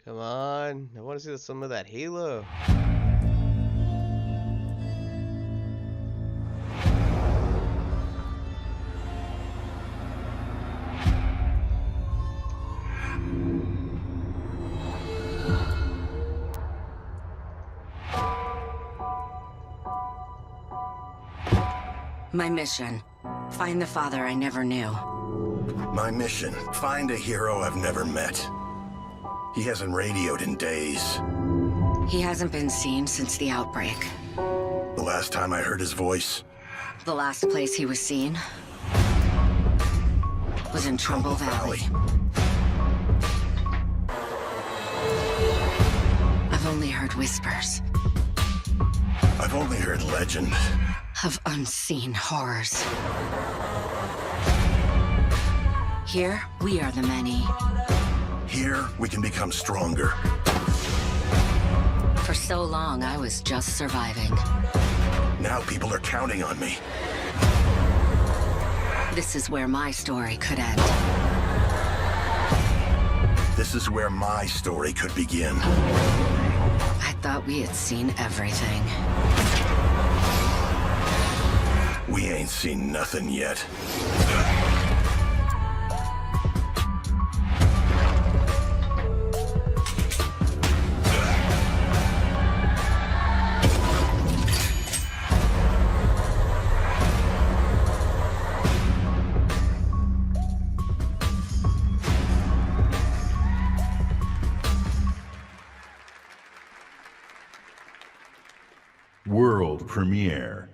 Come on, I want to see some of that Halo. My mission. Find the father I never knew. My mission, find a hero I've never met. He hasn't radioed in days. He hasn't been seen since the outbreak. The last time I heard his voice, The last place he was seen was in Trumbull Valley. I've only heard whispers. I've only heard legend. Of unseen horrors. Here, we are the many. Here, we can become stronger. For so long, I was just surviving. Now people are counting on me. This is where my story could end. This is where my story could begin. I thought we had seen everything. We ain't seen nothing yet. World premiere.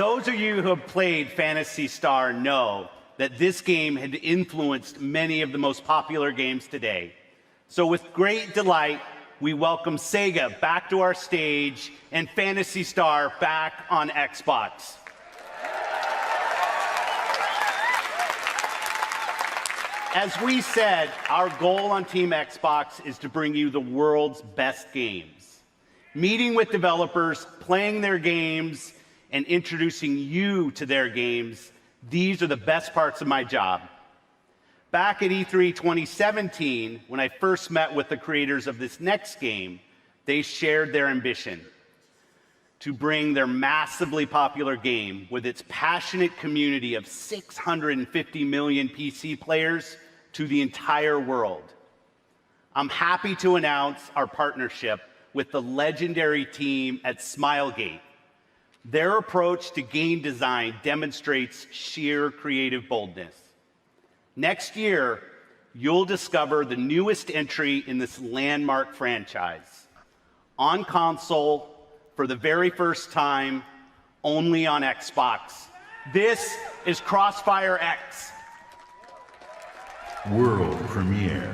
Those of you who have played Phantasy Star know that this game had influenced many of the most popular games today. So with great delight, we welcome Sega back to our stage and Phantasy Star back on Xbox. As we said, our goal on Team Xbox is to bring you the world's best games. Meeting with developers, playing their games, and introducing you to their games, these are the best parts of my job. Back at E3 2017, when I first met with the creators of this next game, they shared their ambition to bring their massively popular game with its passionate community of 650 million PC players to the entire world. I'm happy to announce our partnership with the legendary team at Smilegate. Their approach to game design demonstrates sheer creative boldness. Next year, you'll discover the newest entry in this landmark franchise. On console, for the very first time, only on Xbox. This is Crossfire X. World premiere.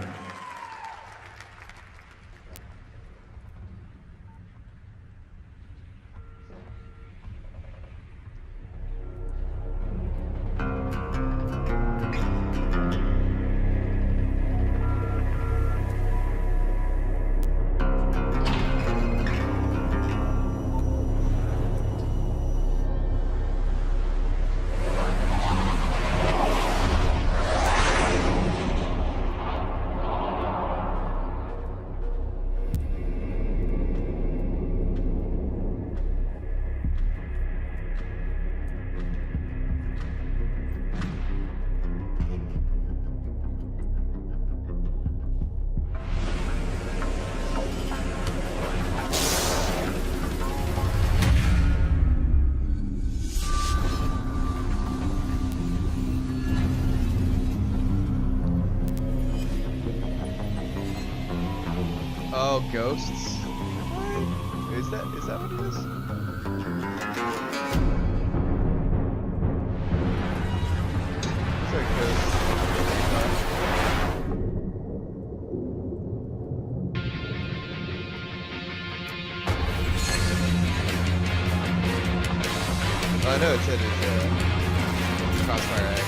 Oh, ghosts. Is that what it is? It's like ghosts. Oh, I know it said it's Crossfire X.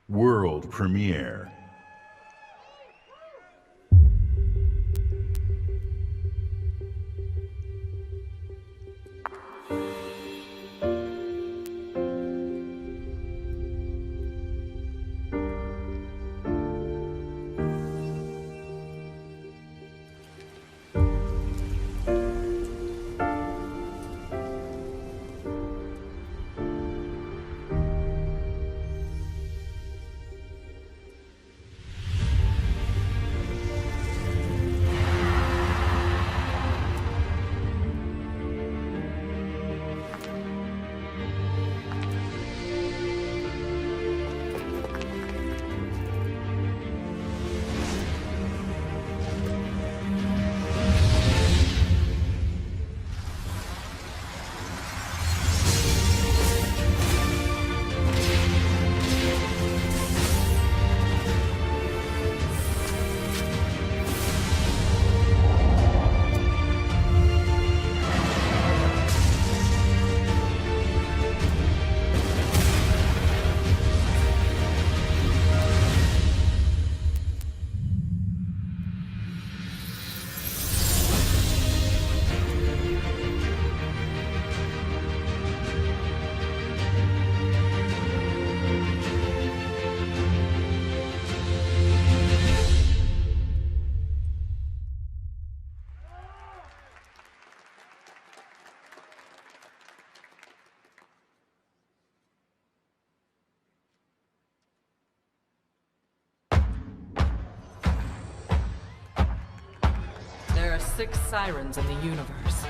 World premiere. There are 6 sirens in the universe.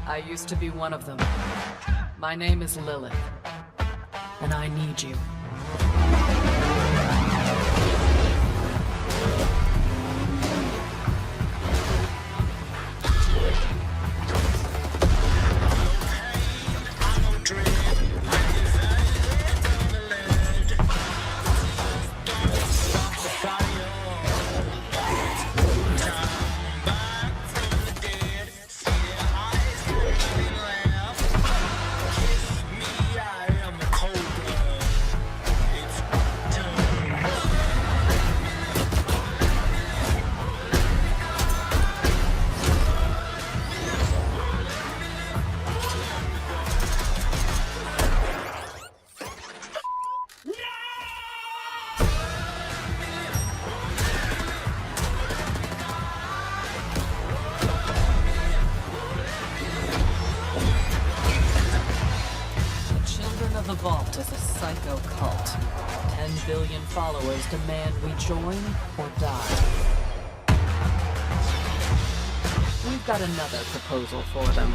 I used to be one of them. My name is Lilith, and I need you. The Vault is a psycho cult. 10 billion followers demand we join or die. We've got another proposal for them.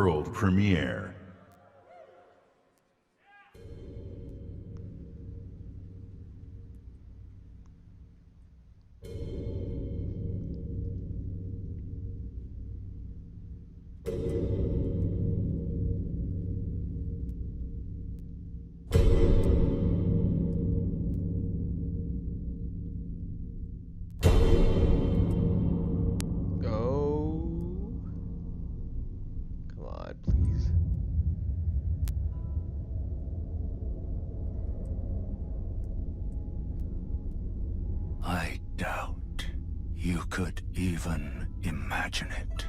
world premiere. I doubt you could even imagine it.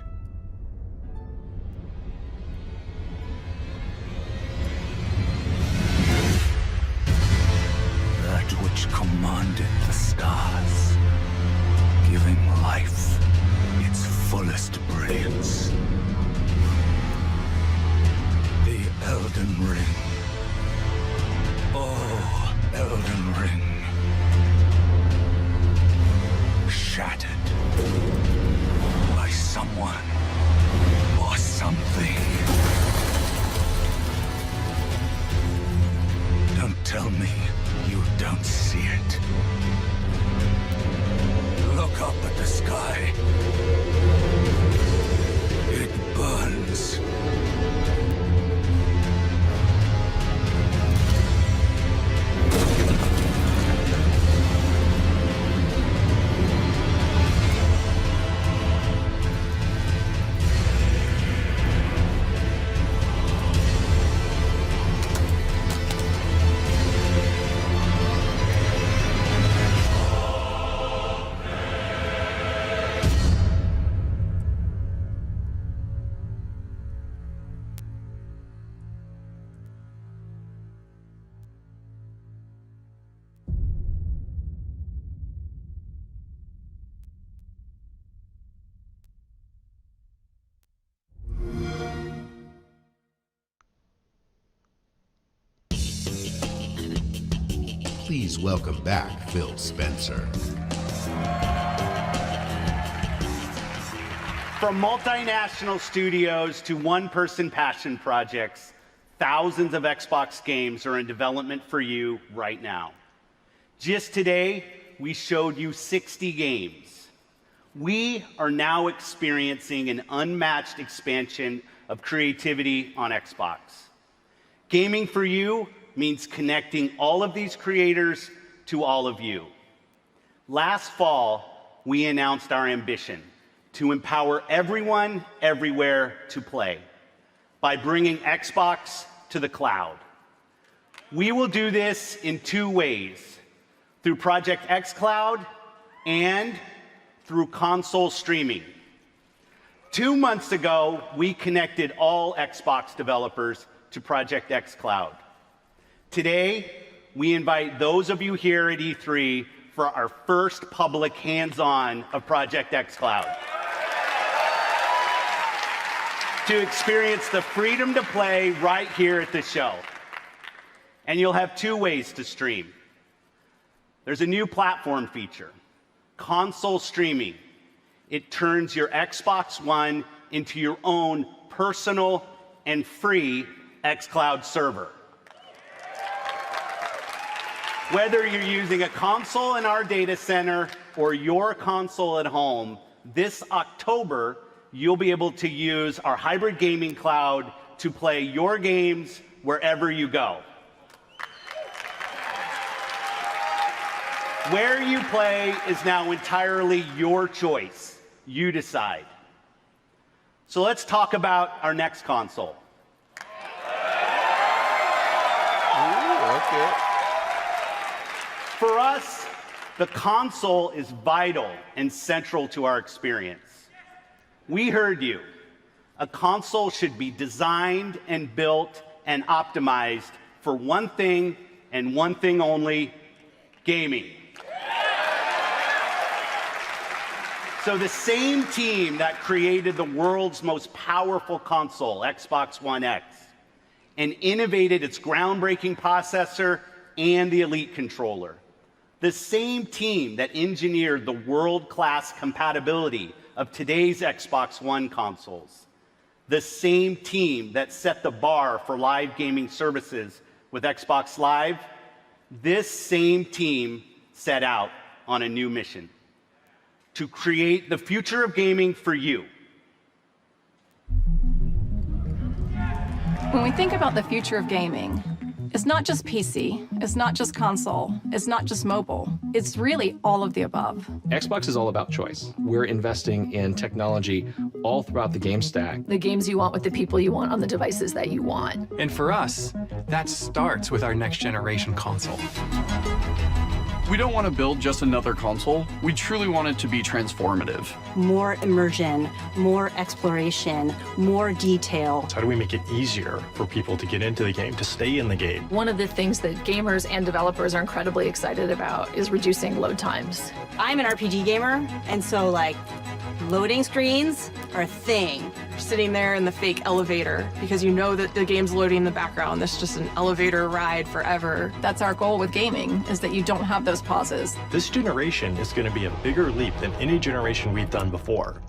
That which commanded the stars, giving life its fullest brilliance. The Elden Ring. Oh, Elden Ring. Shattered by someone or something. Don't tell me you don't see it. Look up at the sky. It burns. Please welcome back Phil Spencer. From multinational studios to one-person passion projects, thousands of Xbox games are in development for you right now. Just today, we showed you 60 games. We are now experiencing an unmatched expansion of creativity on Xbox. Gaming for you means connecting all of these creators to all of you. Last fall, we announced our ambition to empower everyone, everywhere to play by bringing Xbox to the cloud. We will do this in two ways, through Project xCloud and through console streaming. 2 months ago, we connected all Xbox developers to Project xCloud. Today, we invite those of you here at E3 for our first public hands-on of Project xCloud. To experience the freedom to play right here at the show. And you'll have two ways to stream. There's a new platform feature, console streaming. It turns your Xbox One into your own personal and free xCloud server. Whether you're using a console in our data center or your console at home, this October, you'll be able to use our hybrid gaming cloud to play your games wherever you go. Where you play is now entirely your choice. You decide. So let's talk about our next console. Ooh, okay. For us, the console is vital and central to our experience. We heard you. A console should be designed and built and optimized for one thing and one thing only, gaming. So the same team that created the world's most powerful console, Xbox One X, and innovated its groundbreaking processor and the Elite controller, the same team that engineered the world-class compatibility of today's Xbox One consoles, the same team that set the bar for live gaming services with Xbox Live, this same team set out on a new mission to create the future of gaming for you. When we think about the future of gaming, it's not just PC, it's not just console, it's not just mobile. It's really all of the above. Xbox is all about choice. We're investing in technology all throughout the game stack. The games you want with the people you want on the devices that you want. And for us, that starts with our next generation console. We don't want to build just another console. We truly want it to be transformative. More immersion, more exploration, more detail. How do we make it easier for people to get into the game, to stay in the game? One of the things that gamers and developers are incredibly excited about is reducing load times. I'm an RPG gamer, and so loading screens are a thing. You're sitting there in the fake elevator because you know that the game's loading in the background. It's just an elevator ride forever. That's our goal with gaming, is that you don't have those pauses. This generation is going to be a bigger leap than any generation we've done before.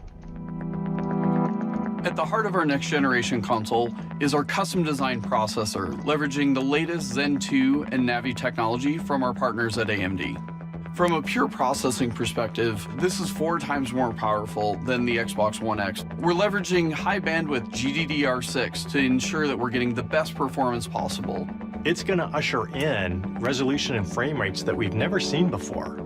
At the heart of our next generation console is our custom design processor, leveraging the latest Zen 2 and Navi technology from our partners at AMD. From a pure processing perspective, this is 4 times more powerful than the Xbox One X. We're leveraging high bandwidth GDDR6 to ensure that we're getting the best performance possible. It's going to usher in resolution and frame rates that we've never seen before.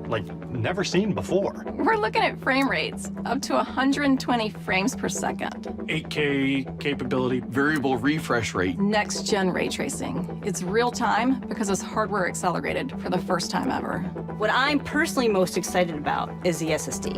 Never seen before. We're looking at frame rates up to 120 frames per second. 8K capability. Variable refresh rate. Next gen ray tracing. It's real time because it's hardware accelerated for the first time ever. What I'm personally most excited about is the SSD.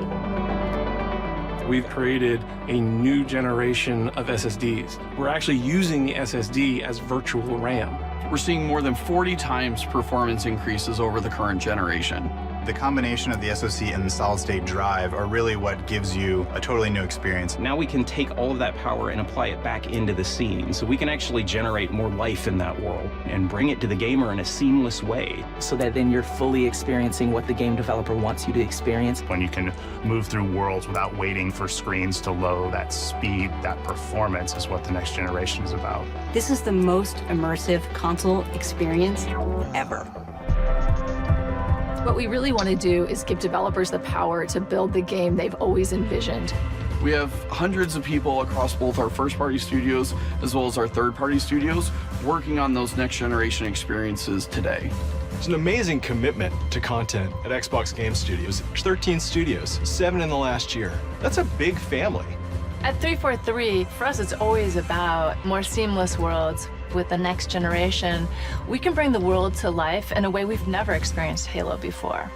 We've created a new generation of SSDs. We're actually using the SSD as virtual RAM. We're seeing more than 40 times performance increases over the current generation. The combination of the SoC and the solid-state drive are really what gives you a totally new experience. Now we can take all of that power and apply it back into the scene, so we can actually generate more life in that world and bring it to the gamer in a seamless way. So that then you're fully experiencing what the game developer wants you to experience. When you can move through worlds without waiting for screens to load, that speed, that performance is what the next generation is about. This is the most immersive console experience ever. What we really want to do is give developers the power to build the game they've always envisioned. We have hundreds of people across both our first-party studios as well as our third-party studios working on those next-generation experiences today. There's an amazing commitment to content at Xbox Game Studios. There's 13 studios, 7 in the last year. That's a big family. At 343, for us, it's always about more seamless worlds. With the next generation, we can bring the world to life in a way we've never experienced Halo before.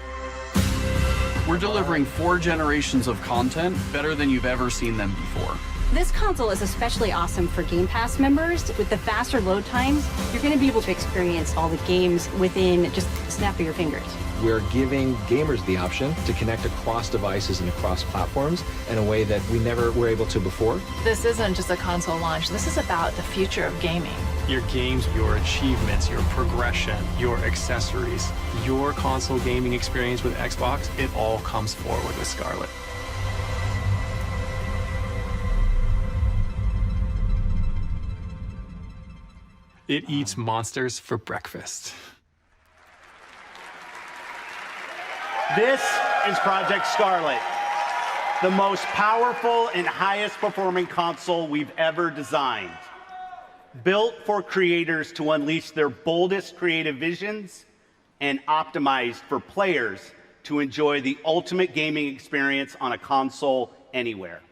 We're delivering 4 generations of content better than you've ever seen them before. This console is especially awesome for Game Pass members. With the faster load times, you're going to be able to experience all the games within just a snap of your fingers. We're giving gamers the option to connect across devices and across platforms in a way that we never were able to before. This isn't just a console launch. This is about the future of gaming. Your games, your achievements, your progression, your accessories, your console gaming experience with Xbox, it all comes forward with Scarlett. It eats monsters for breakfast. This is Project Scarlett, the most powerful and highest performing console we've ever designed. Built for creators to unleash their boldest creative visions and optimized for players to enjoy the ultimate gaming experience on a console anywhere.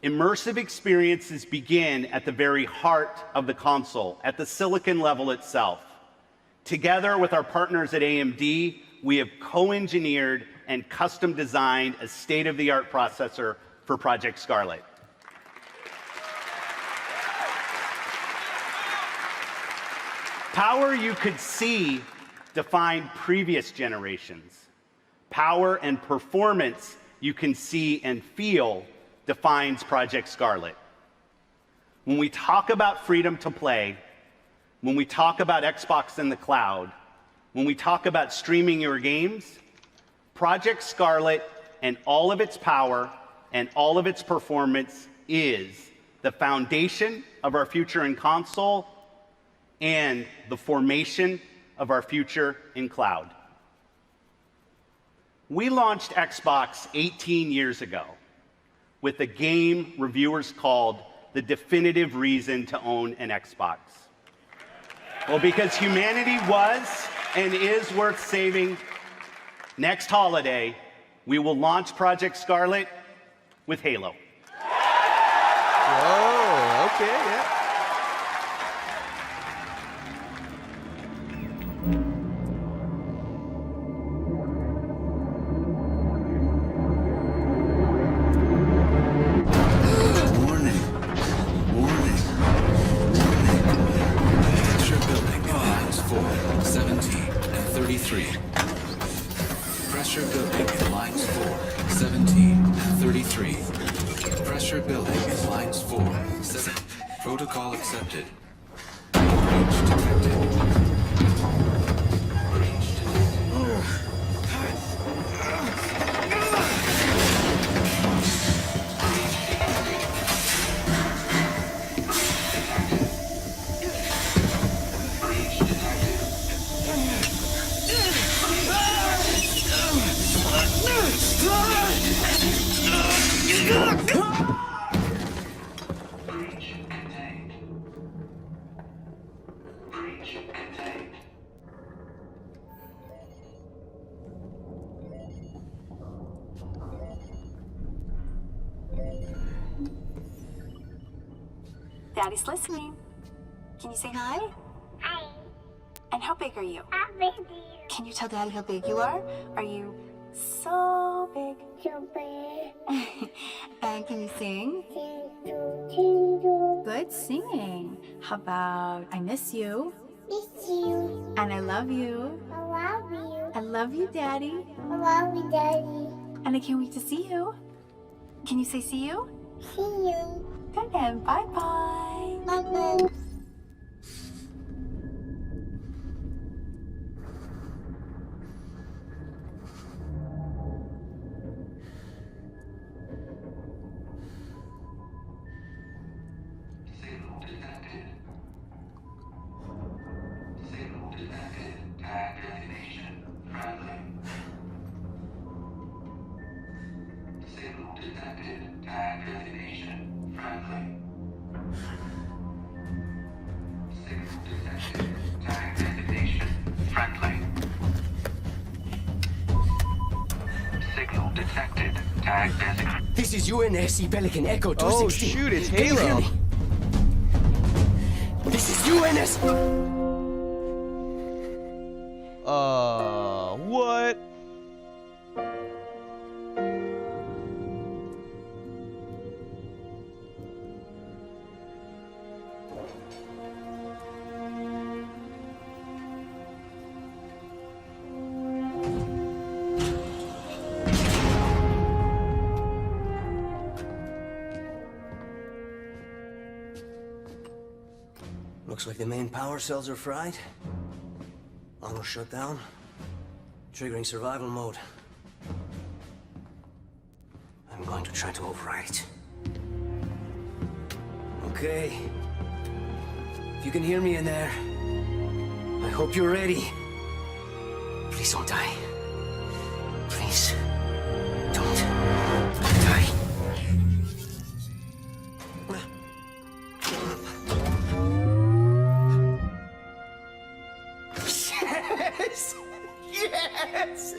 Immersive experiences begin at the very heart of the console, at the silicon level itself. Together with our partners at AMD, we have co-engineered and custom designed a state-of-the-art processor for Project Scarlett. Power you could see defined previous generations. Power and performance you can see and feel defines Project Scarlett. When we talk about freedom to play, when we talk about Xbox in the cloud, when we talk about streaming your games, Project Scarlett and all of its power and all of its performance is the foundation of our future in console, and the formation of our future in cloud. We launched Xbox 18 years ago with a game reviewers called the definitive reason to own an Xbox. Well, because humanity was and is worth saving, next holiday, we will launch Project Scarlet with Halo. Oh, okay, yeah. Pressure building in lines 4, 17, and 33. Pressure building in lines 4, 7. Protocol accepted. Breach detected. Daddy's listening. Can you say hi? Hi. And how big are you? How big are you? Can you tell Daddy how big you are? Are you so big? So big. And can you sing? Good singing. How about I miss you? Miss you. And I love you. I love you. I love you, Daddy. I love you, Daddy. And I can't wait to see you. Can you say see you? See you. Good, and bye-bye. Bye-bye. This is UNSC Pelican Echo 216. Oh shoot, it's Can you hear Halo. me? This is UNS. What? Looks like the main power cells are fried. Armor shut down. Triggering survival mode. I'm going to try to override it. Okay. If you can hear me in there, I hope you're ready. Please don't die. Please. Don't die. Yes! Yes!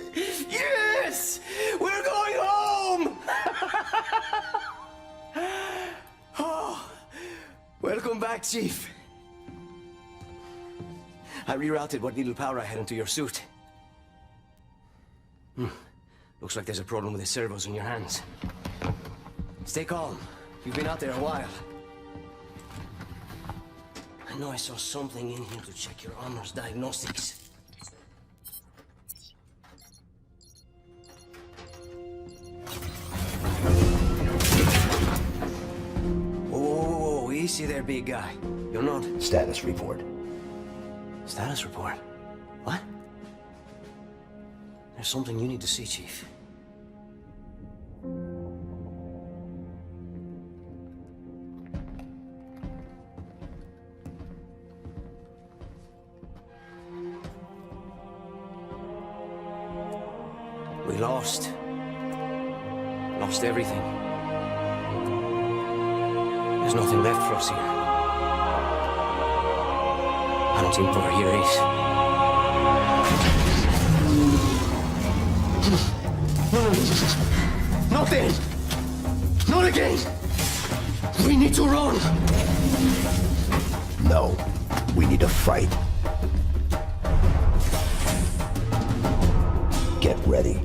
Yes! We're going home! Oh, welcome back, Chief. I rerouted what little power I had into your suit. Looks like there's a problem with the servos in your hands. Stay calm. You've been out there a while. I know I saw something in here to check your armor's diagnostics. Whoa, easy there, big guy. You're not... Status report. Status report? What? There's something you need to see, Chief. We lost. Lost everything. There's nothing left for us here. Hunting for Heroes. Not then! Not again! We need to run! No, we need to fight. Get ready.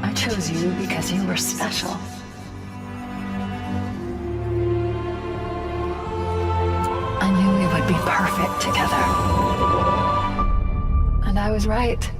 I chose you because you were special. I knew we would be perfect together. And I was right.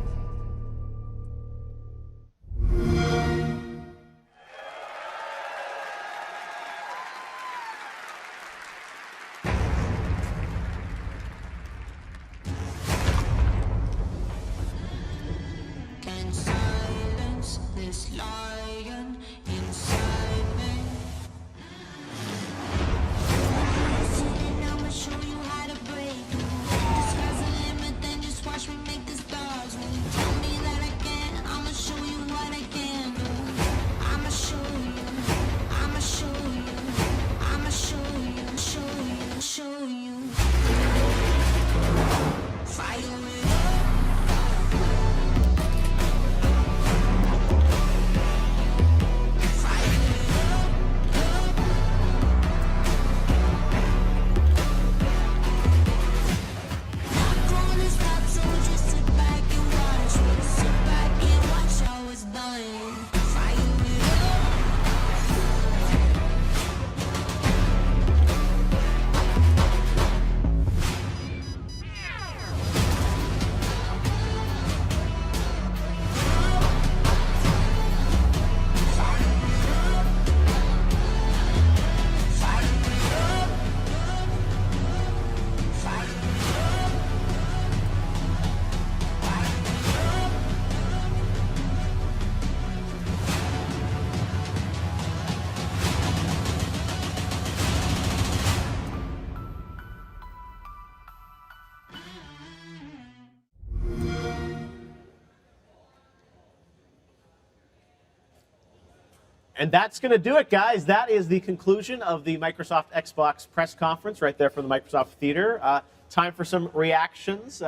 And that's going to do it, guys. That is the conclusion of the Microsoft Xbox press conference right there from the Microsoft Theater. Time for some reactions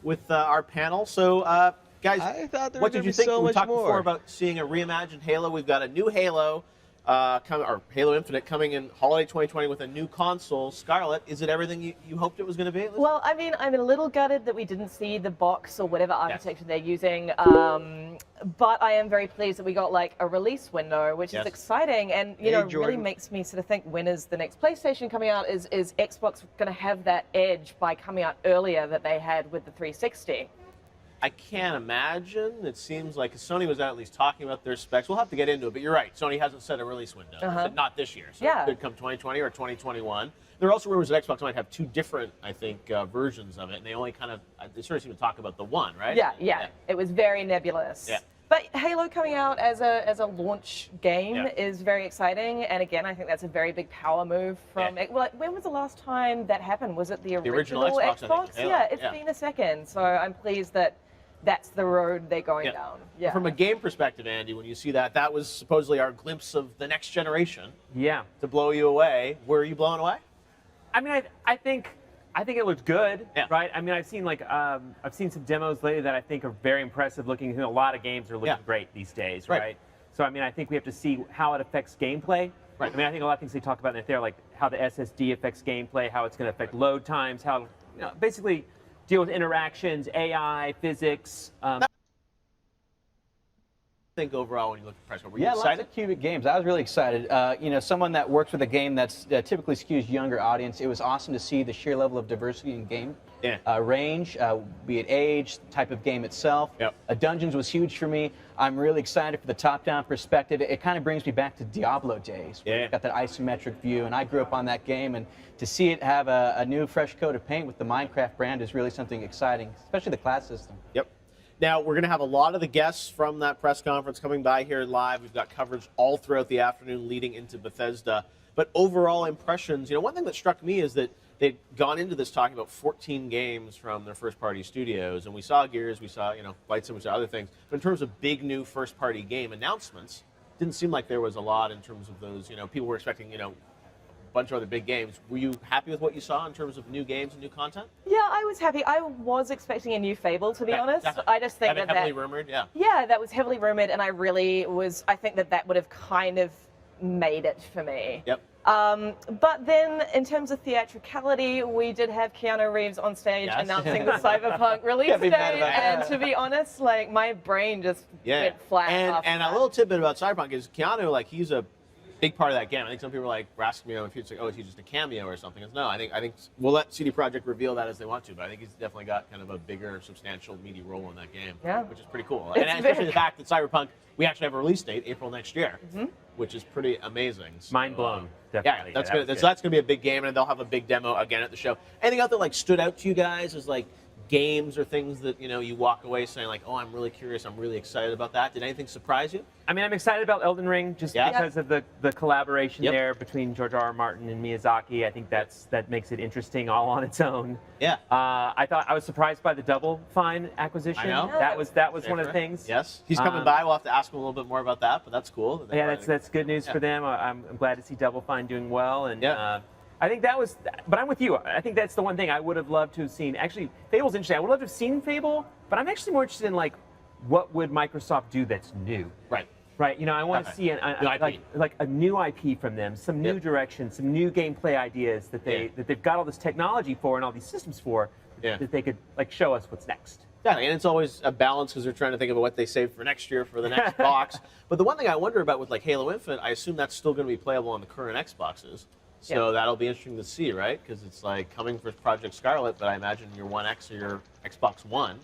with our panel. So, guys, what did you think? We talked before about seeing a reimagined Halo. We've got a new Halo, or Halo Infinite, coming in holiday 2020 with a new console. Scarlett, is it everything you hoped it was going to be? Well, I mean, I'm a little gutted that we didn't see the box or whatever architecture they're using. But I am very pleased that we got like a release window, which is exciting, and you know, really makes me sort of think, when is the next PlayStation coming out? Is Xbox going to have that edge by coming out earlier that they had with the 360? I can't imagine. It seems like Sony was at least talking about their specs. We'll have to get into it, but you're right. Sony hasn't set a release window. Not this year, so it could come 2020 or 2021. There are also rumors that Xbox might have two different, I think, versions of it, and they only kind of, they sort of seem to talk about the one, right? Yeah. It was very nebulous. Yeah. But Halo coming out as a launch game is very exciting, and again, I think that's a very big power move from. Well, when was the last time that happened? Was it the original Xbox? Yeah, it's been a second, so I'm pleased that that's the road they're going down. Yeah. From a game perspective, Andy, when you see that, that was supposedly our glimpse of the next generation. Yeah. To blow you away. Were you blown away? I mean, I think it looked good, right? I mean, I've seen some demos lately that I think are very impressive looking. You know, a lot of games are looking great these days, right? So I mean, I think we have to see how it affects gameplay. Right. I mean, I think a lot of things they talk about in there, like how the SSD affects gameplay, how it's going to affect load times, how basically deal with interactions, AI, physics. think overall when you look at the press conference? Were you Yeah, excited? lots of Cubic games. I was really excited. Someone that works with a game that's typically skews younger audience, it was awesome to see the sheer level of diversity in game range, be it age, type of game itself. Dungeons was huge for me. I'm really excited for the top-down perspective. It kind of brings me back to Diablo days. Where you've got that isometric view, and I grew up on that game, and to see it have a new, fresh coat of paint with the Minecraft brand is really something exciting, especially the class system. Yep. Now, we're going to have a lot of the guests from that press conference coming by here live. We've got coverage all throughout the afternoon leading into Bethesda. But overall impressions, one thing that struck me is that they'd gone into this talking about 14 games from their first-party studios. And we saw Gears, we saw, Flight Sim, we saw other things. But in terms of big new first-party game announcements, didn't seem like there was a lot in terms of those, people were expecting, a bunch of other big games. Were you happy with what you saw in terms of new games and new content? Yeah, I was happy. I was expecting a new Fable, to be honest. Definitely. I just think that heavily rumored, Yeah, that was heavily rumored, and I think that would have kind of made it for me. Yep. But then, in terms of theatricality, we did have Keanu Reeves on stage announcing the Cyberpunk release date, and to be honest, my brain just went flat. And a little tidbit about Cyberpunk is Keanu, he's a big part of that game. I think some people were asking me if it's is he just a cameo or something? No, I think we'll let CD Projekt reveal that as they want to, but I think he's definitely got kind of a bigger, substantial, meaty role in that game, which is pretty cool. And especially the fact that Cyberpunk, we actually have a release date, April next year, which is pretty amazing. So, mind blown, definitely. Yeah, that's going to be a big game, and they'll have a big demo again at the show. Anything else that stood out to you guys as games or things that you walk away saying oh, I'm really curious, I'm really excited about that? Did anything surprise you? I mean, I'm excited about Elden Ring just because of the collaboration there between George R.R. Martin and Miyazaki. I think that makes it interesting all on its own. Yeah. I was surprised by the Double Fine acquisition. I know. That was one of the things. Yes. He's coming by. We'll have to ask him a little bit more about that, but that's cool. That's good news for them. I'm glad to see Double Fine doing well, and I think that was, but I'm with you. I think that's the one thing I would have loved to have seen. Actually, Fable's interesting. I would love to have seen Fable, but I'm actually more interested in what would Microsoft do that's new? Right. Right. I want to see a new IP from them, some new direction, some new gameplay ideas that they've got all this technology for and all these systems for that they could show us what's next. Yeah, and it's always a balance because they're trying to think about what they save for next year for the next box. But the one thing I wonder about with Halo Infinite, I assume that's still going to be playable on the current Xboxes. So that'll be interesting to see, right? Because it's coming for Project Scarlet, but I imagine your One X or your Xbox One,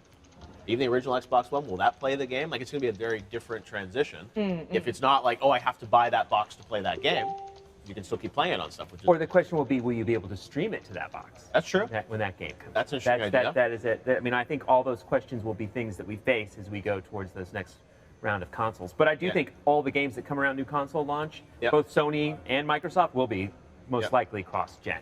even the original Xbox One, will that play the game? It's going to be a very different transition. If it's not oh, I have to buy that box to play that game, you can still keep playing it on stuff. Or the question will be, will you be able to stream it to that box? That's true. When that game comes. That's an interesting idea. That is it. I mean, I think all those questions will be things that we face as we go towards this next round of consoles. But I do think all the games that come around new console launch, both Sony and Microsoft, will be most likely cross-gen.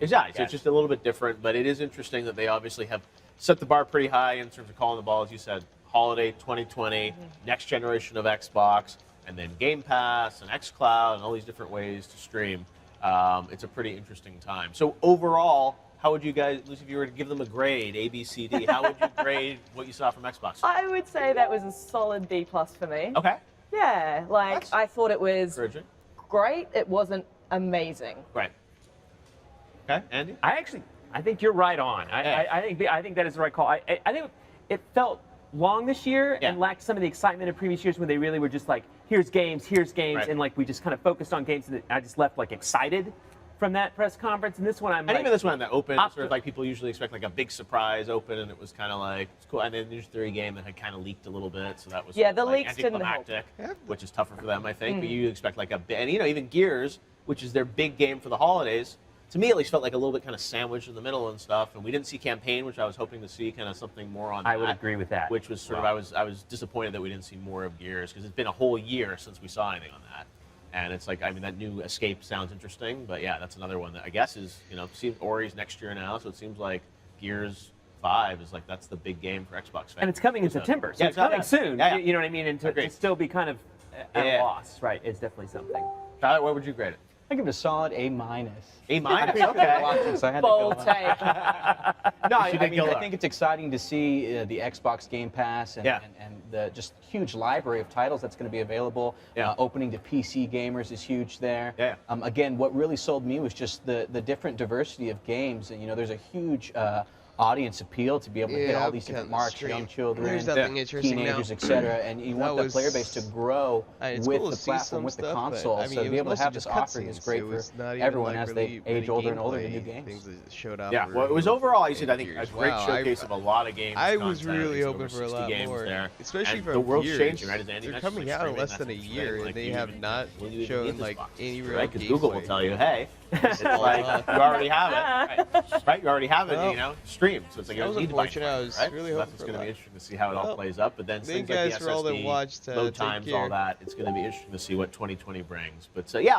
Exactly. So it's just a little bit different, but it is interesting that they obviously have set the bar pretty high in terms of calling the ball, as you said, holiday 2020, next generation of Xbox, and then Game Pass and xCloud and all these different ways to stream. It's a pretty interesting time. So overall, how would you guys, Lucy, if you were to give them a grade, A, B, C, D, how would you grade what you saw from Xbox? I would say that was a solid B+ for me. Okay. Yeah, I thought it was great. It wasn't amazing. Right. Okay, Andy? I think you're right on. I think that is the right call. I think it felt long this year and lacked some of the excitement of previous years when they really were just here's games, and we just kind of focused on games, and I just left excited from that press conference. And this one, even this one, the open, sort of people usually expect a big surprise open, and it was kind of it's cool. And then there's the game that had kind of leaked a little bit, so that was the leaks didn't help, which is tougher for them, I think. But you expect and even Gears, which is their big game for the holidays, to me at least felt a little bit kind of sandwiched in the middle and stuff. And we didn't see campaign, which I was hoping to see kind of something more on. I would agree with that. Which was sort of I was disappointed that we didn't see more of Gears because it's been a whole year since we saw anything on that. And it's that new Escape sounds interesting, but yeah, that's another one that I guess is Ori's next year now, so it seems like Gears 5 is that's the big game for Xbox fans. And it's coming in September, so it's coming soon. Yeah. You know what I mean? And to still be kind of at a loss, right? It's definitely something. Tyler, what would you grade it? I give it a solid A-. A-? Okay. Bold take. No, I think it's exciting to see the Xbox Game Pass and the just huge library of titles that's going to be available. Opening to PC gamers is huge there. Again, what really sold me was just the different diversity of games. And there's a huge audience appeal to be able to hit all these different marks, young children, There's nothing interesting teenagers, now. etc. And you want the player base to grow it's with cool the to see platform, some with the stuff, but, console. I mean, So it to was be able to mostly have just this offering is cutscenes. great It was for not even, everyone like, as really they age older and older to gameplay new games. things that showed up. Yeah, well, it was overall, I think, a great showcase of a lot of games. I was content. really There's hoping over for a 60 lot games more, there. especially And from the world's years. changing, right? As Andy They're mentioned, coming like, out in streaming, less that's than a the thing, year, like, and they you have even- not when you even shown get this like box, any real right? Because Google will gameplay. tell you, hey, it's like you already have it, right? You already have it, you know, streamed. So it's like you That don't was need to buy it, unfortunate. I was right? really So hoping that's for going to that. be interesting to see how it all Well, plays up. But then thank things you like guys the for all that SSD, watched. load Take times, care. all that, it's going to be interesting to see what 2020 brings. But yeah,